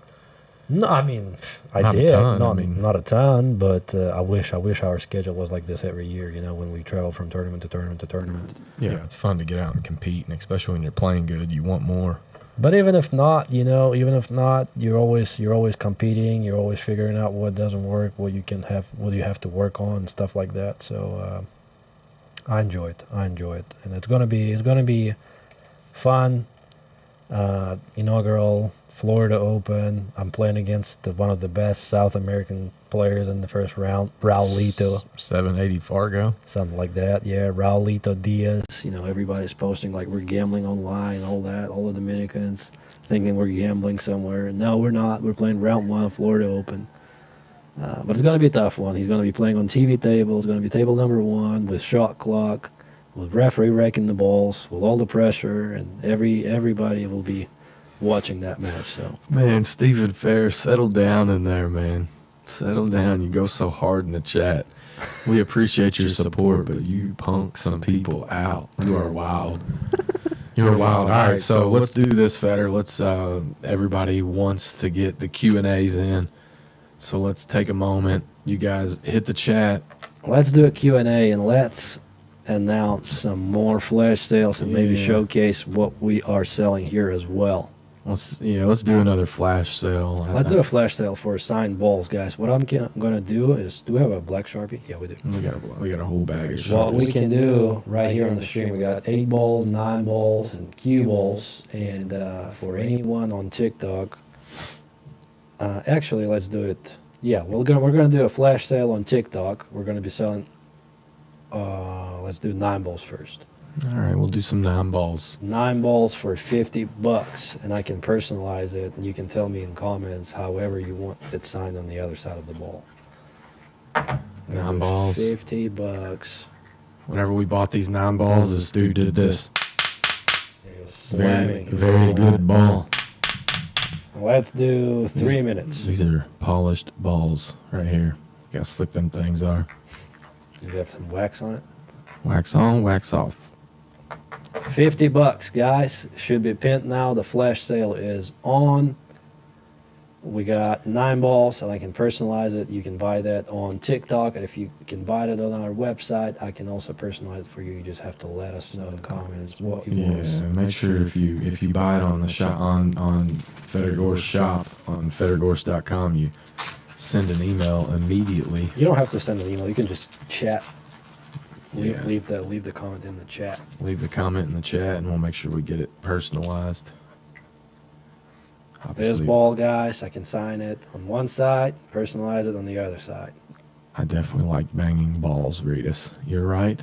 No, I mean, Not a ton, not a ton, but I wish our schedule was like this every year. When we travel from tournament to tournament to tournament. Yeah, it's fun to get out and compete, and especially when you're playing good, you want more. But even if not, you're always competing. You're always figuring out what doesn't work, what you have to work on, and stuff like that. So I enjoy it, and it's gonna be fun. Inaugural Florida Open. I'm playing against one of the best South American players in the first round, Raulito. 780 Fargo. Something like that, yeah. Raulito Diaz. Everybody's posting like we're gambling online, all that. All the Dominicans thinking we're gambling somewhere. No, we're not. We're playing round one, Florida Open. But it's going to be a tough one. He's going to be playing on TV table. It's going to be table number one with shot clock, with referee wrecking the balls, with all the pressure, and everybody will be watching that match. So, man, Stephen Fair, settle down in there, man. Settle down. You go so hard in the chat. We appreciate your support, but you punk some people out. You are wild. You are wild. All right, so let's do this, Fetter. Let's. Everybody wants to get the Q&As in, so let's take a moment. You guys hit the chat. Let's do a Q&A and let's announce some more flash sales and maybe showcase what we are selling here as well. Let's do another flash sale. Let's do a flash sale for signed balls, guys. What I'm gonna do is, do we have a black Sharpie? Yeah, we do. We got a whole bag of Sharpies. What we can do right here on the stream, we got 8 balls, 9 balls, and cue balls. And for anyone on TikTok, actually, let's do it. Yeah, we're gonna do a flash sale on TikTok. We're gonna be selling. Let's do 9 balls first. All right, we'll do some 9 balls. 9 balls for $50, and I can personalize it, and you can tell me in comments however you want it signed on the other side of the ball. 9 balls. $50. Whenever we bought these 9 balls, this dude did this. Slamming. Very good ball. Let's do 3 minutes. These are polished balls right here. Look how slick them things are. You got some wax on it? Wax on, wax off. $50, guys. Should be pinned now. The flash sale is on. We got 9 balls, and I can personalize it. You can buy that on TikTok, and if you can buy it on our website, I can also personalize it for you. You just have to let us know in the comments what you want. Yeah, make sure if you buy it on the shop on Federgor's shop on federgorse.com, you send an email immediately. You don't have to send an email. You can just chat. Yeah. Leave the comment in the chat. Leave the comment in the chat, and we'll make sure we get it personalized. This Obviously, ball, guys, I can sign it on one side, personalize it on the other side. I definitely like banging balls, Ritas. You're right.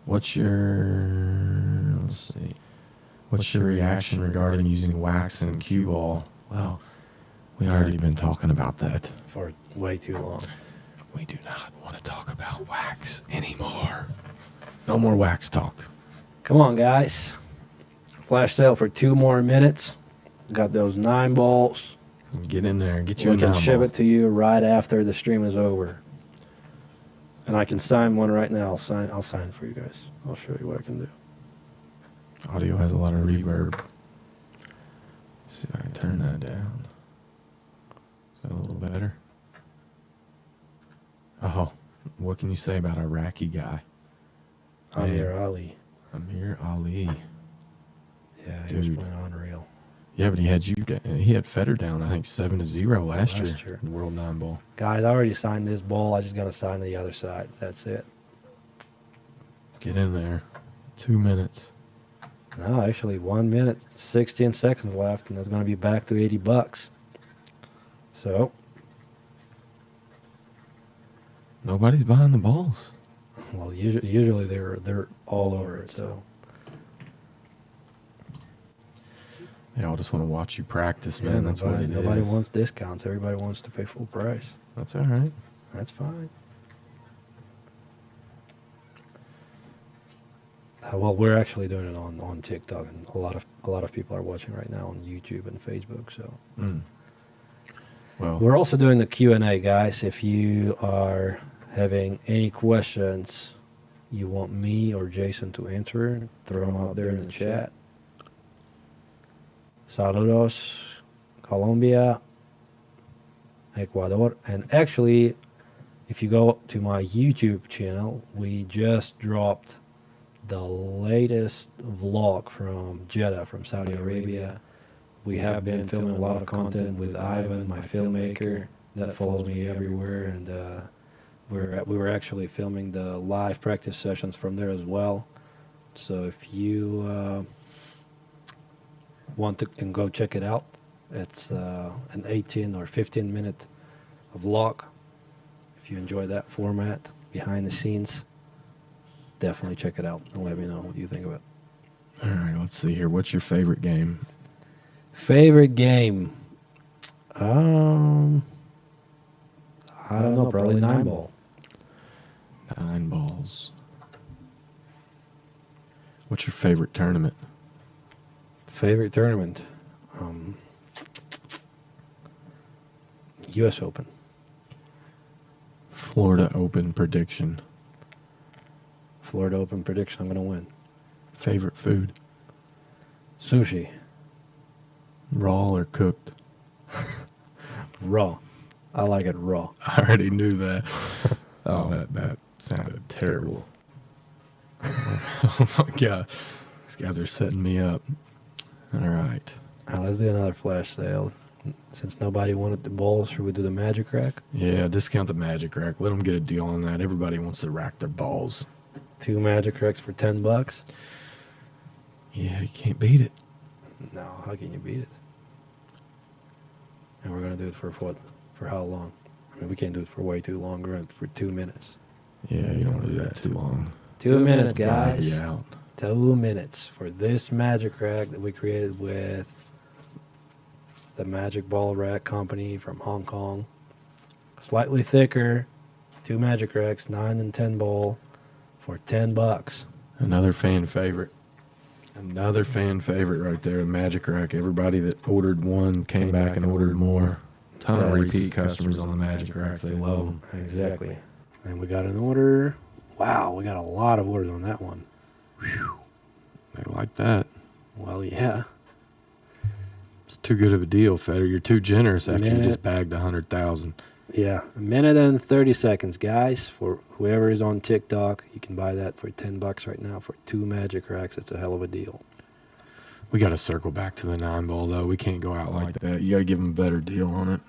What's your let's see. What's your reaction regarding using wax and cue ball? Well, we already been talking about that. For way too long. We do not want to talk about wax anymore. No more wax talk. Come on, guys. Flash sale for 2 more minutes. Got those 9 balls. Get in there. Get you We a can 9 ship ball. it to you right after the stream is over. And I can sign one right now. I'll sign for you guys. I'll show you what I can do. Audio has a lot of reverb. See if I can turn that down. Is that a little better? Oh, what can you say about Iraqi guy? Amir Ali. Amir Ali. Yeah, he was Dude. playing unreal. Yeah, but he had Federer down, I think 7-0 last year in the World 9 Ball. Guys, I already signed this ball. I just got to sign the other side. That's it. Get in there. 2 minutes. No, actually, 1 minute, 16 seconds left, and it's going to be back to $80. So, Nobody's buying the balls. well, usually they're all over it. So, They all just want to watch you practice, man. That's what it is. nobody wants discounts. Everybody wants to pay full price. That's all right. That's fine. Well, we're actually doing it on TikTok, and a lot of people are watching right now on YouTube and Facebook. So, Well, we're also doing the Q&A, guys. If you are having any questions you want me or Jason to answer, throw them out there in the chat. Saludos, Colombia, Ecuador. And actually, if you go to my YouTube channel, we just dropped the latest vlog from Jeddah, from Saudi Arabia. We have been filming a lot of content with Ivan, my filmmaker, that follows me everywhere, and we were actually filming the live practice sessions from there as well. So if you want to can go check it out, it's an 18 or 15 minute vlog. If you enjoy that format, behind the scenes, definitely check it out and let me know what you think of it. all right, let's see here. What's your favorite game? Favorite game? I don't know, probably 9 ball. 9 balls. What's your favorite tournament? Favorite tournament? U.S. Open. Florida Open prediction. Florida Open prediction, I'm going to win. Favorite food? Sushi. Raw or cooked? Raw. I like it raw. I already knew that. Oh, that sounded terrible. Oh my God. These guys are setting me up. All right. Let's do another flash sale. Since nobody wanted the balls, should we do the magic rack? Yeah, discount the magic rack. Let them get a deal on that. Everybody wants to rack their balls. 2 magic racks for $10? Yeah, you can't beat it. No, how can you beat it? And we're going to do it for what? For how long? I mean, we can't do it for way too long. We're going to do it for 2 minutes. Yeah, you don't want to do that too long. 2 minutes, Gotta guys. be out. 2 minutes for this magic rack that we created with the Magic Ball Rack Company from Hong Kong. Slightly thicker, 2 magic racks, 9 and 10 ball for $10. Another fan favorite. Another fan favorite right there, the Magic Rack. Everybody that ordered one came back and ordered more. Ton of repeat customers on the Magic Racks. They love them. Exactly. And we got an order. Wow, we got a lot of orders on that one. Whew. They like that. Well, yeah. It's too good of a deal, Feder. You're too generous after you Minute. just bagged 100,000. Yeah, a minute and 30 seconds, guys. For whoever is on TikTok, you can buy that for $10 right now for 2 Magic Racks. It's a hell of a deal. We got to circle back to the 9-ball, though. We can't go out like that. You got to give them a better deal on it.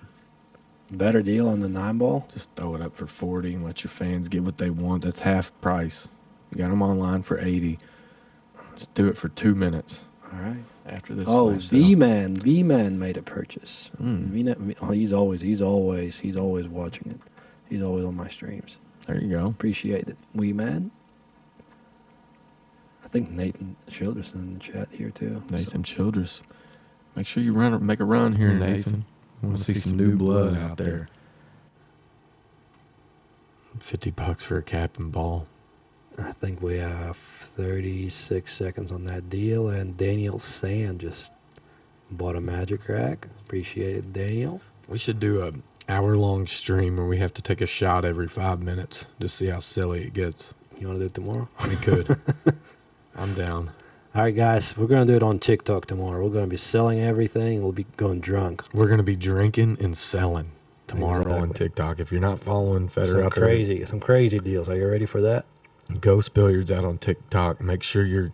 Better deal on the 9-ball? Just throw it up for 40 and let your fans get what they want. That's half price. You got them online for 80. Just do it for 2 minutes. All right. After this. Oh, flash sale. V-Man made a purchase. Mm. He's always watching it. He's always on my streams. There you go. Appreciate it. V-Man. I think Nathan Childress in the chat here too. Nathan Childress. Make sure you make a run here, Nathan. I want to see some new blood out there. $50 for a cap and ball. I think we have 36 seconds on that deal, and Daniel Sand just bought a Magic Rack. Appreciate it, Daniel. We should do a hour-long stream where we have to take a shot every 5 minutes to see how silly it gets. You want to do it tomorrow? We could. I'm down. All right, guys, we're going to do it on TikTok tomorrow. We're going to be selling everything. We'll be going drunk. We're going to be drinking and selling tomorrow on Exactly. TikTok. If you're not following Feder out there, Some crazy deals. Are you ready for that? Ghost Billiards out on TikTok. Make sure you're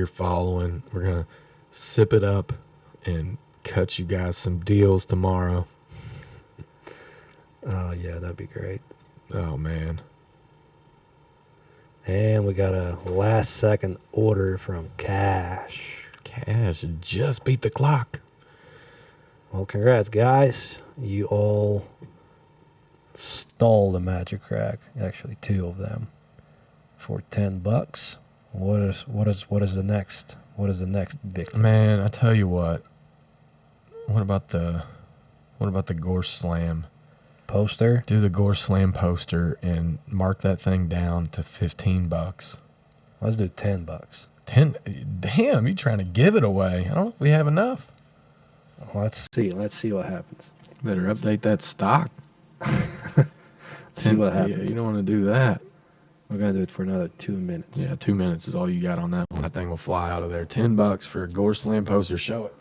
following. We're gonna sip it up and cut you guys some deals tomorrow. Oh, yeah, that'd be great. Oh man. And we got a last-second order from Cash. Cash just beat the clock. Well, congrats, guys. You all stole the Magic Rack. Actually, 2 of them for $10. What is the next victory? Man, I tell you what. What about the Gorse Slam Poster? Do the Gorse Slam poster and mark that thing down to $15. Let's do $10. 10. Damn, you trying to give it away? I don't know if we have enough. Let's see what happens. Better update that stock. See what happens. Yeah, you don't want to do that. We're gonna do it for another 2 minutes. Yeah, 2 minutes is all you got on that one. That thing will fly out of there. $10 for a Gorse Slam poster. Show it.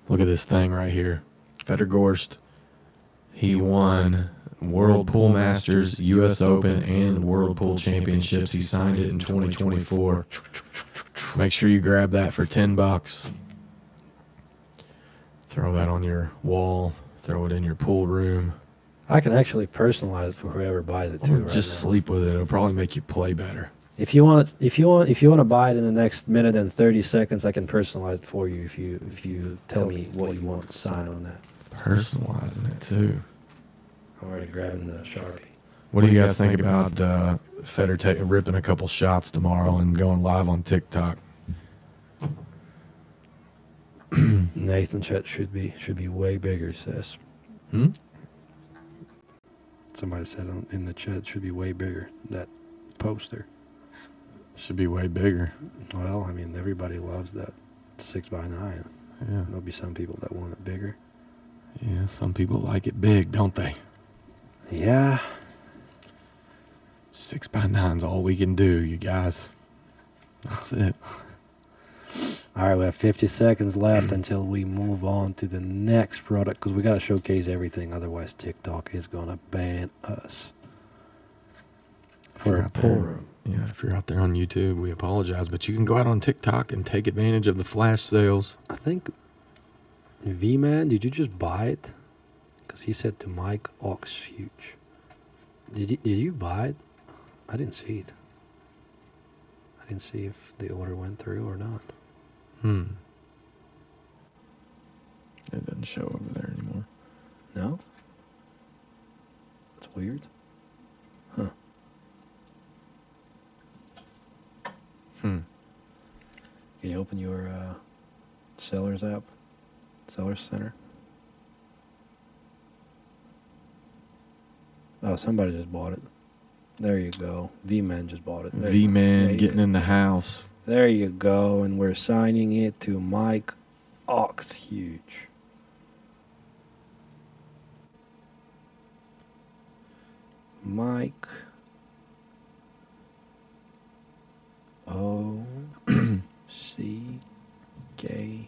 Look at this thing right here. Feder Gorst. He won World Pool Masters, U.S. Open, and World Pool Championships. He signed it in 2024. Make sure you grab that for $10. Throw that on your wall. Throw it in your pool room. I can actually personalize it for whoever buys it too. Or Right just now. sleep with it. It'll probably make you play better. If you want to buy it in the next minute and 30 seconds, I can personalize it for you. If you tell me what you want to sign on that. Personalizing it too. I'm already grabbing the Sharpie. What do you guys think about Feder ripping a couple shots tomorrow and going live on TikTok? Nathan chat should be way bigger, says. Hmm? Somebody said in the chat it should be way bigger, that poster. Should be way bigger. Well, I mean, everybody loves that 6x9. Yeah. There'll be some people that want it bigger. Yeah, some people like it big, don't they? Yeah. 6x9's all we can do, you guys. That's it. All right, we have 50 seconds left until we move on to the next product because we got to showcase everything. Otherwise, TikTok is going to ban us. For a pool room. Yeah, if you're out there on YouTube, we apologize. But you can go out on TikTok and take advantage of the flash sales. I think V-Man, did you just buy it? Because he said to Mike Ox Huge. Did you buy it? I didn't see it. I didn't see if the order went through or not. It doesn't show over there anymore. No? That's weird. Huh. Hmm. Can you open your Sellers app? Sellers Center? Oh, somebody just bought it. There you go. V-Man just bought it. There you go. V-Man There you getting go. in the house. There you go, and we're signing it to Mike Ox Huge. Mike O C K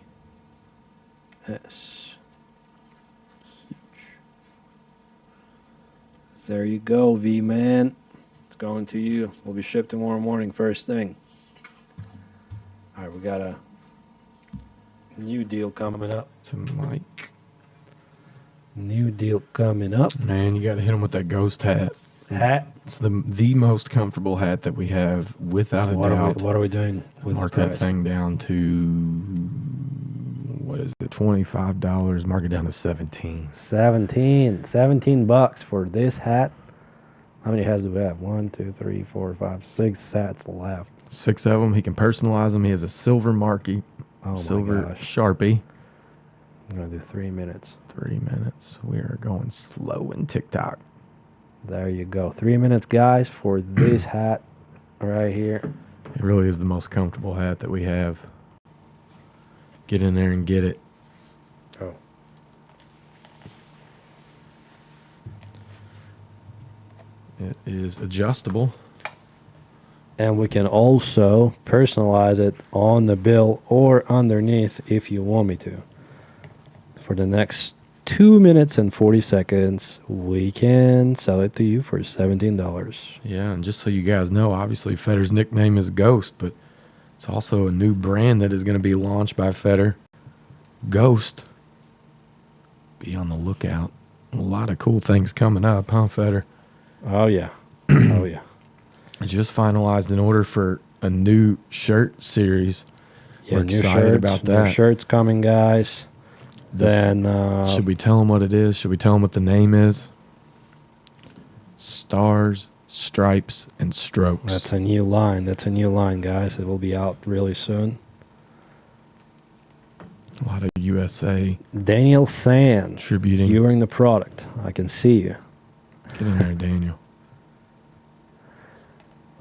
There you go, V-Man. It's going to you. Will be shipped tomorrow morning, first thing. All right, we got a new deal coming up. It's a mic. New deal coming up. Man, you got to hit him with that ghost hat. Hat. It's the most comfortable hat that we have, without a doubt. What are we doing with Mark the that price? thing down to, what is it, $25. Mark it down to 17. 17 bucks for this hat. How many hats do we have? 1, 2, 3, 4, 5, 6 hats left. 6 of them. He can personalize them. He has a silver marquee, Oh silver my gosh. Sharpie. I'm gonna do 3 minutes. 3 minutes. We are going slow in TikTok. There you go. 3 minutes, guys, for this hat right here. It really is the most comfortable hat that we have. Get in there and get it. Oh. It is adjustable. And we can also personalize it on the bill or underneath if you want me to. For the next 2 minutes and 40 seconds, we can sell it to you for $17. Yeah, and just so you guys know, obviously Fetter's nickname is Ghost, but it's also a new brand that is going to be launched by Fetter. Ghost. Be on the lookout. A lot of cool things coming up, huh, Fetter? Oh, yeah. Oh, yeah. I just finalized an order for a new shirt series. Yeah, We're new excited shirts, about new that. shirts coming, guys. Then, Should we tell them what it is? Should we tell them what the name is? Stars, Stripes, and Strokes. that's a new line. That's a new line, guys. It will be out really soon. A lot of USA Daniel Sand, contributing. viewing the product. I can see you. Get in there, Daniel.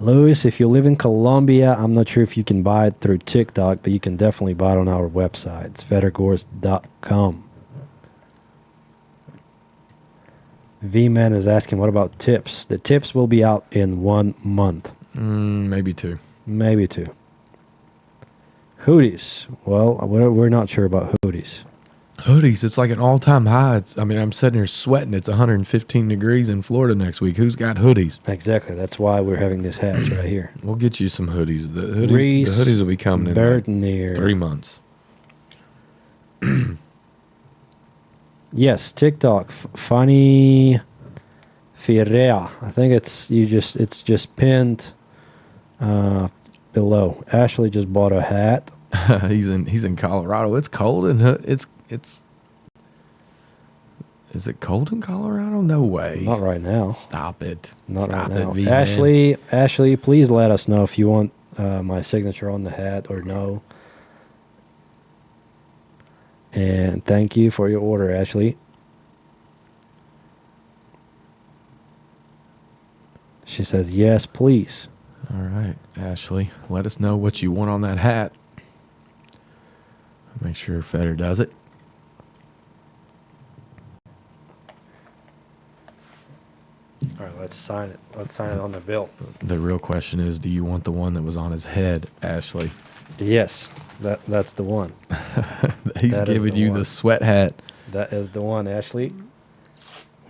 Louis, if you live in Colombia, I'm not sure if you can buy it through TikTok, but you can definitely buy it on our website. It's fettergores.com. V-Man is asking, what about tips? The tips will be out in 1 month. Maybe 2. Maybe 2. Hoodies. Well, we're not sure about hoodies. Hoodies, it's like an all-time high. I'm sitting here sweating. It's 115 degrees in Florida next week. Who's got hoodies? Exactly. That's why we're having these hats right here. We'll get you some hoodies. The Reese hoodies will be coming in like Bertnier. 3 months. Yes, TikTok. Funny Firea. I think it's just pinned below. Ashley just bought a hat. He's in Colorado. It's cold and it's. Is it cold in Colorado? No way. Not right now. Stop it. Not Stop right now. it, V-Man. Ashley, please let us know if you want my signature on the hat or no. And thank you for your order, Ashley. She says, yes, please. All right, Ashley. Let us know what you want on that hat. Make sure Fetter does it. All right, let's sign it. Let's sign it on the bill. The real question is, do you want the one that was on his head, Ashley? Yes, that's the one. He's That is giving the you one. the sweat hat. That is the one, Ashley.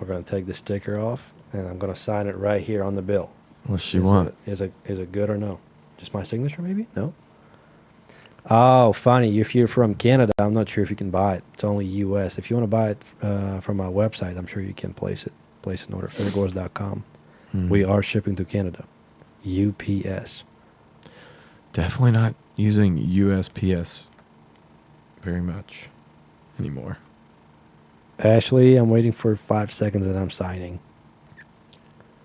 We're going to take the sticker off, and I'm going to sign it right here on the bill. What's she want? Is it good or no? Just my signature, maybe? No? Oh, funny. If you're from Canada, I'm not sure if you can buy it. It's only U.S. If you want to buy it from our website, I'm sure you can place an order, fettergores.com. We are shipping to Canada. UPS. Definitely not using USPS very much anymore. Ashley, I'm waiting for 5 seconds and I'm signing.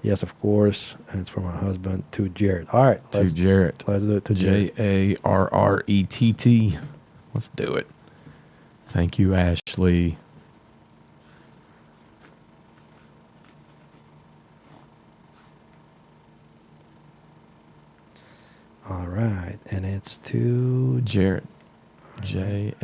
Yes, of course. And it's for my husband, to Jared. All right. To Jarrett. Let's do it to Jared. Jarrett. Let's do it. Thank you, Ashley. All right. And it's to Jarrett. Jarrett.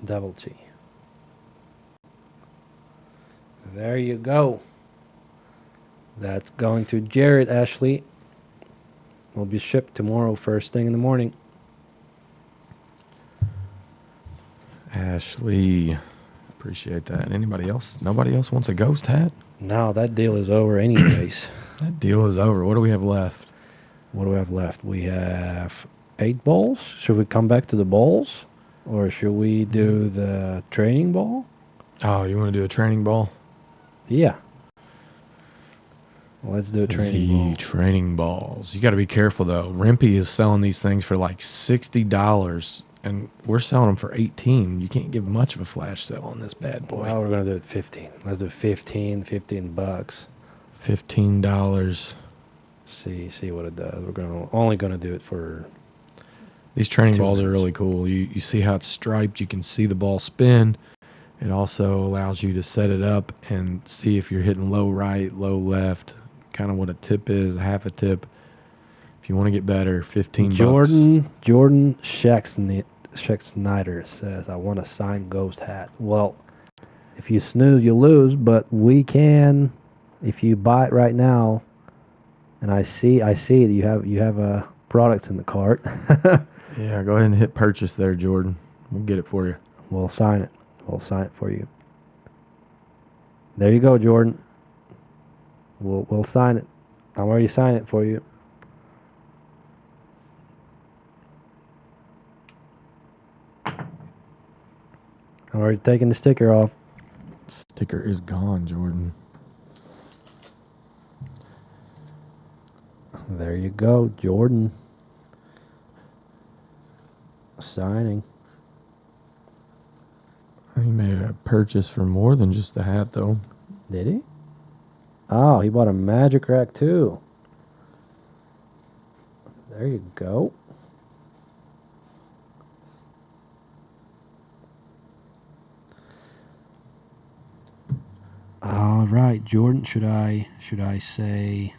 double T. There you go. That's going to Jared Ashley. Will be shipped tomorrow first thing in the morning. Ashley, appreciate that. Anybody else? Nobody else wants a ghost hat? Now that deal is over anyways. That deal is over. What do we have left? What do we have left? We have 8 balls. Should we come back to the balls? Or should we do the training ball? Oh, you want to do a training ball? Yeah. Let's do a training The ball. training balls. You got to be careful though. Rimpy is selling these things for like $60, and we're selling them for $18. You can't give much of a flash sale on this bad boy. Well, we're going to do it 15. Let's do 15 bucks. $15. See what it does. We're only going to do it for... These training 2 balls are minutes. really cool. You see how it's striped. You can see the ball spin. It also allows you to set it up and see if you're hitting low right, low left, kind of what a tip is, a half a tip. If you want to get better, 15 bucks. Jordan Scheck-Snyder says, I want a signed ghost hat. Well, if you snooze, you lose, but we can, if you buy it right now, and I see that you have products in the cart. Yeah, go ahead and hit purchase there, Jordan. We'll get it for you. We'll sign it. We'll sign it for you. There you go, Jordan. We'll sign it. I'm already signing it for you. I'm already taking the sticker off. Sticker is gone, Jordan. There you go, Jordan. Signing. He made a purchase for more than just the hat, though. Did he? Oh, he bought a magic rack too. There you go. All right, Jordan. Should I say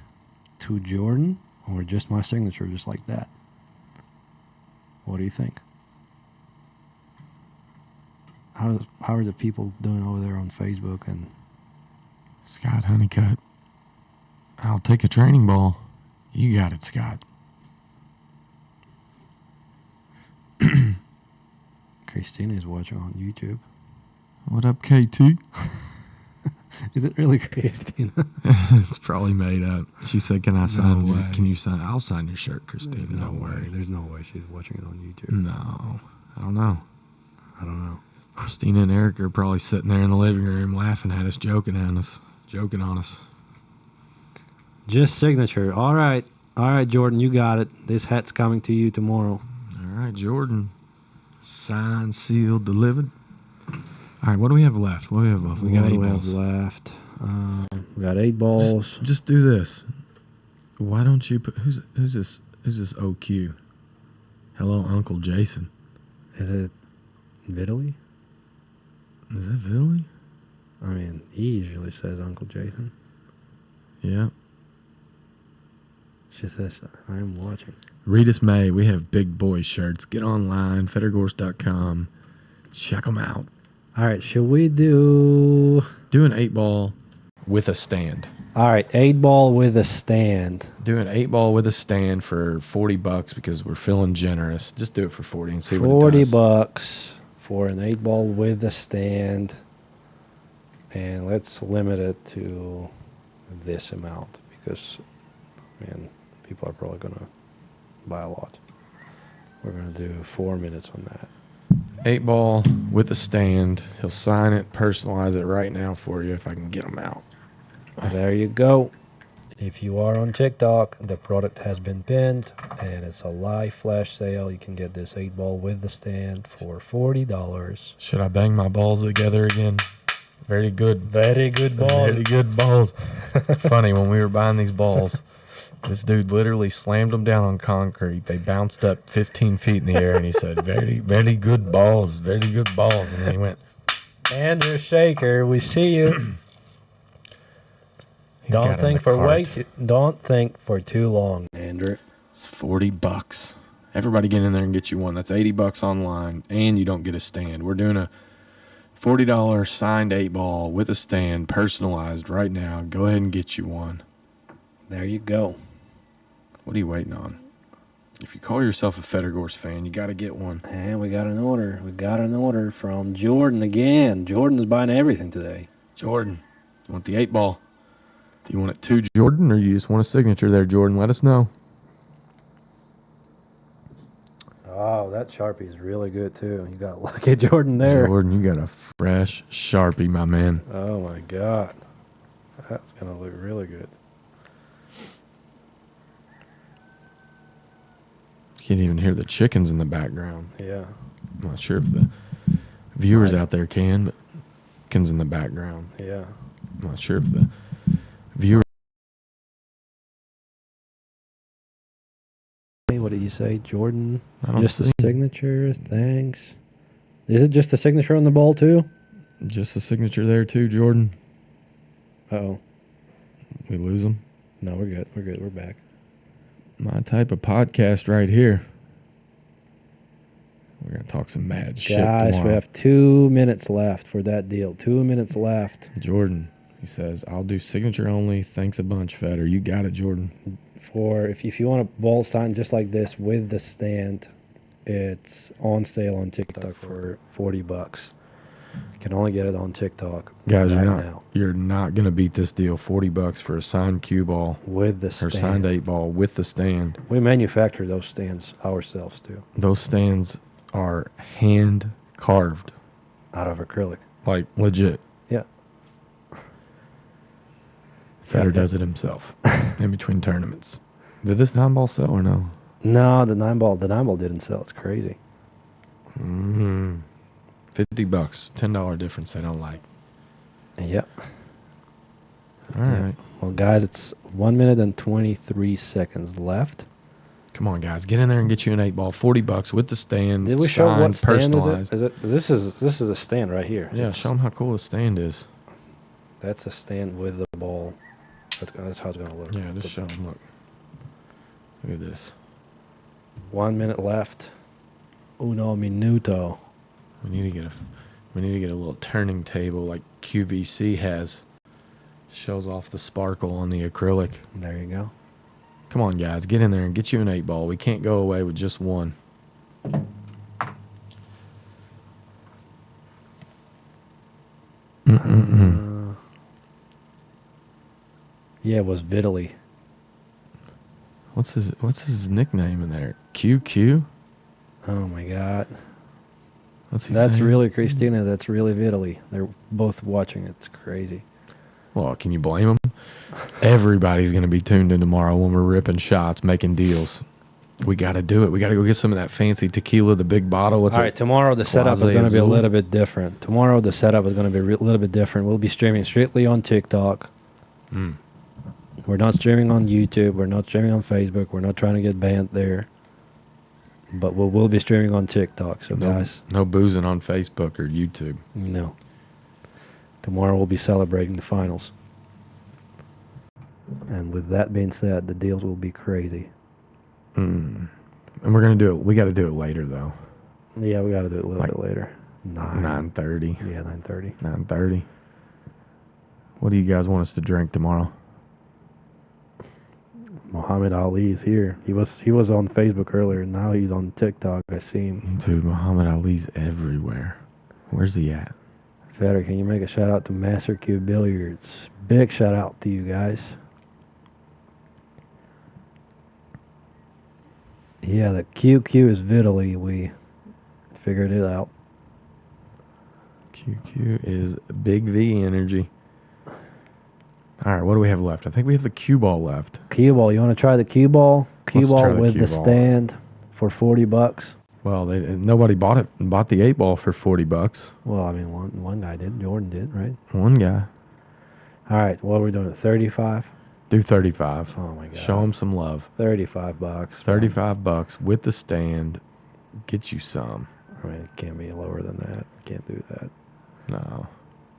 to Jordan or just my signature, just like that? What do you think? How are the people doing over there on Facebook and Scott Honeycutt. I'll take a training ball. You got it, Scott. Christina is watching on YouTube? What up, KT? Is it really Christina? It's probably made up. She said, "Can I sign? way. Can you sign? I'll sign your shirt, Christina. Don't worry." There's no way she's watching it on YouTube. No, I don't know. I don't know. Christina and Eric are probably sitting there in the living room laughing at us, joking on us. Just signature. All right, Jordan, you got it. This hat's coming to you tomorrow. All right, Jordan. Signed, sealed, delivered. All right, what do we have left? We got What 8 do we balls. have left? We got 8 balls. Just do this. Why don't you put who's this? Who's this OQ? Hello, Uncle Jason. Is it Vitaly? Is that Vitaly? I mean, he usually says Uncle Jason. Yeah. She says, I am watching. Reedus May, we have big boy shirts. Get online, fettergorse.com. Check them out. All right, should we do... Do an 8-ball with a stand. All right, 8 ball with a stand. Do an 8-ball with a stand for $40 because we're feeling generous. Just do it for 40 and see what it 40 does. bucks for an 8 ball with a stand. And let's limit it to this amount because, man, people are probably going to buy a lot. We're going to do 4 minutes on that. 8-ball with a stand. He'll sign it, personalize it right now for you if I can get him out. There you go. If you are on TikTok, the product has been pinned and it's a live flash sale. You can get this 8 ball with the stand for $40. Should I bang my balls together again? Very good. Very good ball. Very good balls. Funny, when we were buying these balls, this dude literally slammed them down on concrete. They bounced up 15 feet in the air, and he said, very, very good balls. Very good balls. And then he went, Andrew Shaker, we see you. he's got Don't it in think the cart. don't think for too long, Andrew. It's $40. Everybody get in there and get you one. That's $80 online, and you don't get a stand. We're doing a $40 signed 8-ball with a stand, personalized right now. Go ahead and get you one. There you go. What are you waiting on? If you call yourself a Fettergorse fan, you got to get one. And we got an order. We got an order from Jordan again. Jordan is buying everything today. Jordan, you want the 8-ball? Do you want it to Jordan, or you just want a signature there, Jordan? Let us know. Oh, that Sharpie is really good, too. You got lucky Jordan there. Jordan, you got a fresh Sharpie, my man. Oh, my God. That's going to look really good. Can't even hear the chickens in the background. Yeah. I'm not sure if the viewers Right. out there can, but chickens in the background. Yeah. I'm not sure if the viewers. What did you say, Jordan? I don't Just see a signature. Thanks. Is it just a signature on the ball, too? just a signature there too, Jordan. Uh-oh. We lose them. No, we're good. We're good. We're back. My type of podcast right here. We're gonna talk some mad shit Guys, tomorrow. we have 2 minutes left for that deal. 2 minutes left. Jordan, he says, "I'll do signature only. Thanks a bunch, Fetter. You got it, Jordan." For if you want a ball signed just like this with the stand, it's on sale on TikTok for $40. You can only get it on TikTok Guys, right you're not gonna beat this deal. $40 for a signed cue ball with the or stand. signed 8-ball with the stand. We manufacture those stands ourselves too, Those stands are hand carved, out of acrylic. like legit. Yeah. Fetter Yeah. does it himself in between tournaments. Did this 9-ball sell or no? No, the 9-ball didn't sell. It's crazy. $50, $10 difference. They don't like. Yep. All right. Well, guys, it's 1 minute and 23 seconds left. Come on, guys, get in there and get you an 8-ball. $40 with the stand. Did we show signed, what stand personalized. is it? This is a stand right here. Yeah, It's- show them how cool the stand is. That's a stand with the ball. That's how it's gonna look. Yeah, just show them. Look. Look at this. 1 minute left. Uno minuto. We need to get a little turning table like QVC has. Shows off the sparkle on the acrylic. There you go. Come on, guys, get in there and get you an 8-ball. We can't go away with just one. Yeah, it was Vitaly. What's his nickname in there? QQ? Oh my God. What's he That's saying? really Christina. That's really Vitaly. They're both watching. It's crazy. Well, can you blame him? Everybody's going to be tuned in tomorrow when we're ripping shots, making deals. We got to do it. We got to go get some of that fancy tequila, the big bottle. What's All right, tomorrow the setup is Clase going to be a Azul? little bit different. Tomorrow the setup is going to be a little bit different. We'll be streaming strictly on TikTok. Mm. We're not streaming on YouTube. We're not streaming on Facebook. We're not trying to get banned there. But we'll be streaming on TikTok. So, guys, No boozing on Facebook or YouTube. no. Tomorrow we'll be celebrating the finals. And with that being said, the deals will be crazy. Mm. And we're going to do it. We got to do it later, though. Yeah, we got to do it a little Like bit later. 9:30. Yeah, 9:30. 9:30. What do you guys want us to drink tomorrow? Muhammad Ali is here. He was on Facebook earlier. Now he's on TikTok. I see him. Dude, Muhammad Ali's everywhere. Where's he at? Fetter, can you make a shout out to Master Q Billiards? Big shout out to you guys. Yeah, the QQ is Vitaly. We figured it out. QQ is Big V energy. All right, what do we have left? I think we have the cue ball left. Cue ball. You want to try the cue ball? Cue Let's try ball the with cue the ball. stand for $40. Well, nobody bought the 8-ball for $40. Well, I mean, one guy did. Jordan did, right? One guy. All right. What are we doing? 35. Do 35. Oh my God. Show him some love. $35. $35 with the stand. Get you some. I mean, it can't be lower than that. Can't do that. No.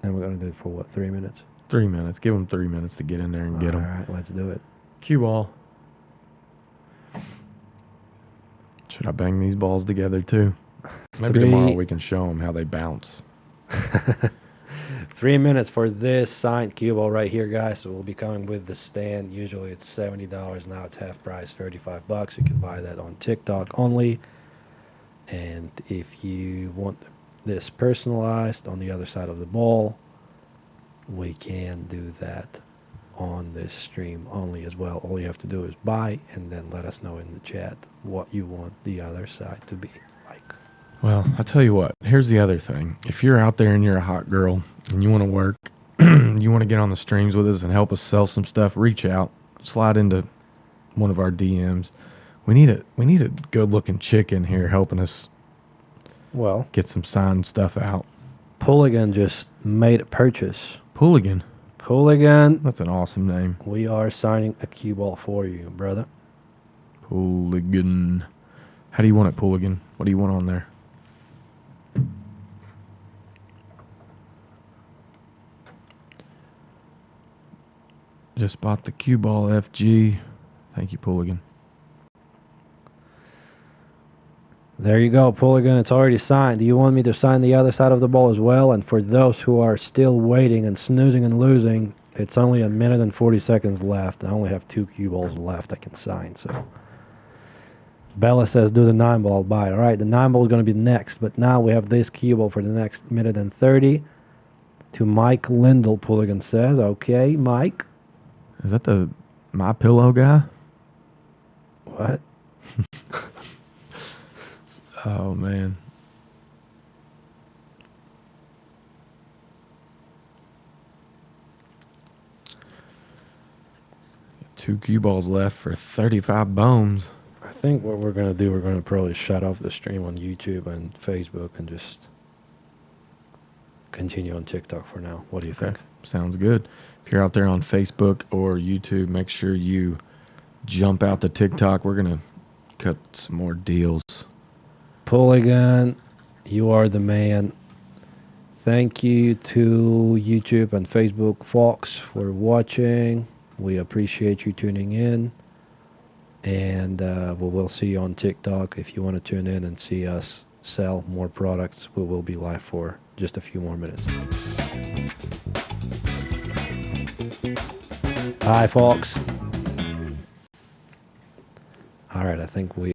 And we're gonna do it for what? 3 minutes. 3 minutes. Give them 3 minutes to get in there and get All them. right, let's do it. Cue ball. Should I bang these balls together too? Maybe tomorrow we can show them how they bounce. 3 minutes for this signed cue ball right here, guys. So we'll be coming with the stand. Usually it's $70. Now it's half price, $35. You can buy that on TikTok only. And if you want this personalized on the other side of the ball, we can do that on this stream only as well. All you have to do is buy and then let us know in the chat what you want the other side to be like. Well, I'll tell you what. Here's the other thing. If you're out there and you're a hot girl and you want to work, you want to get on the streams with us and help us sell some stuff, reach out, slide into one of our DMs. We need a good-looking chick in here helping us Well, get some signed stuff out. Pooligan just made a purchase. Pooligan. Pooligan, That's an awesome name. we are signing a cue ball for you, brother. Pooligan. How do you want it, Pooligan? What do you want on there? Just bought the cue ball FG. Thank you, Pooligan. There you go, Pooligan. It's already signed. Do you want me to sign the other side of the ball as well? And for those who are still waiting and snoozing and losing, it's only 1 minute and 40 seconds left. I only have 2 cue balls left I can sign. So Bella says do the 9 ball. Bye. All right, the 9 ball is going to be next. But now we have this cue ball for the next 1 minute and 30. To Mike Lindell, Pooligan says. Okay, Mike. Is that the My Pillow guy? What? Oh, man. Two cue balls left for 35 bones. I think what we're going to do, we're going to probably shut off the stream on YouTube and Facebook and just continue on TikTok for now. What do you think? Sounds good. If you're out there on Facebook or YouTube, make sure you jump out to TikTok. We're going to cut some more deals. Pooligan, you are the man. Thank you to YouTube and Facebook folks for watching. We appreciate you tuning in. And we will see you on TikTok. If you want to tune in and see us sell more products, we will be live for just a few more minutes. Bye, folks. All right, I think we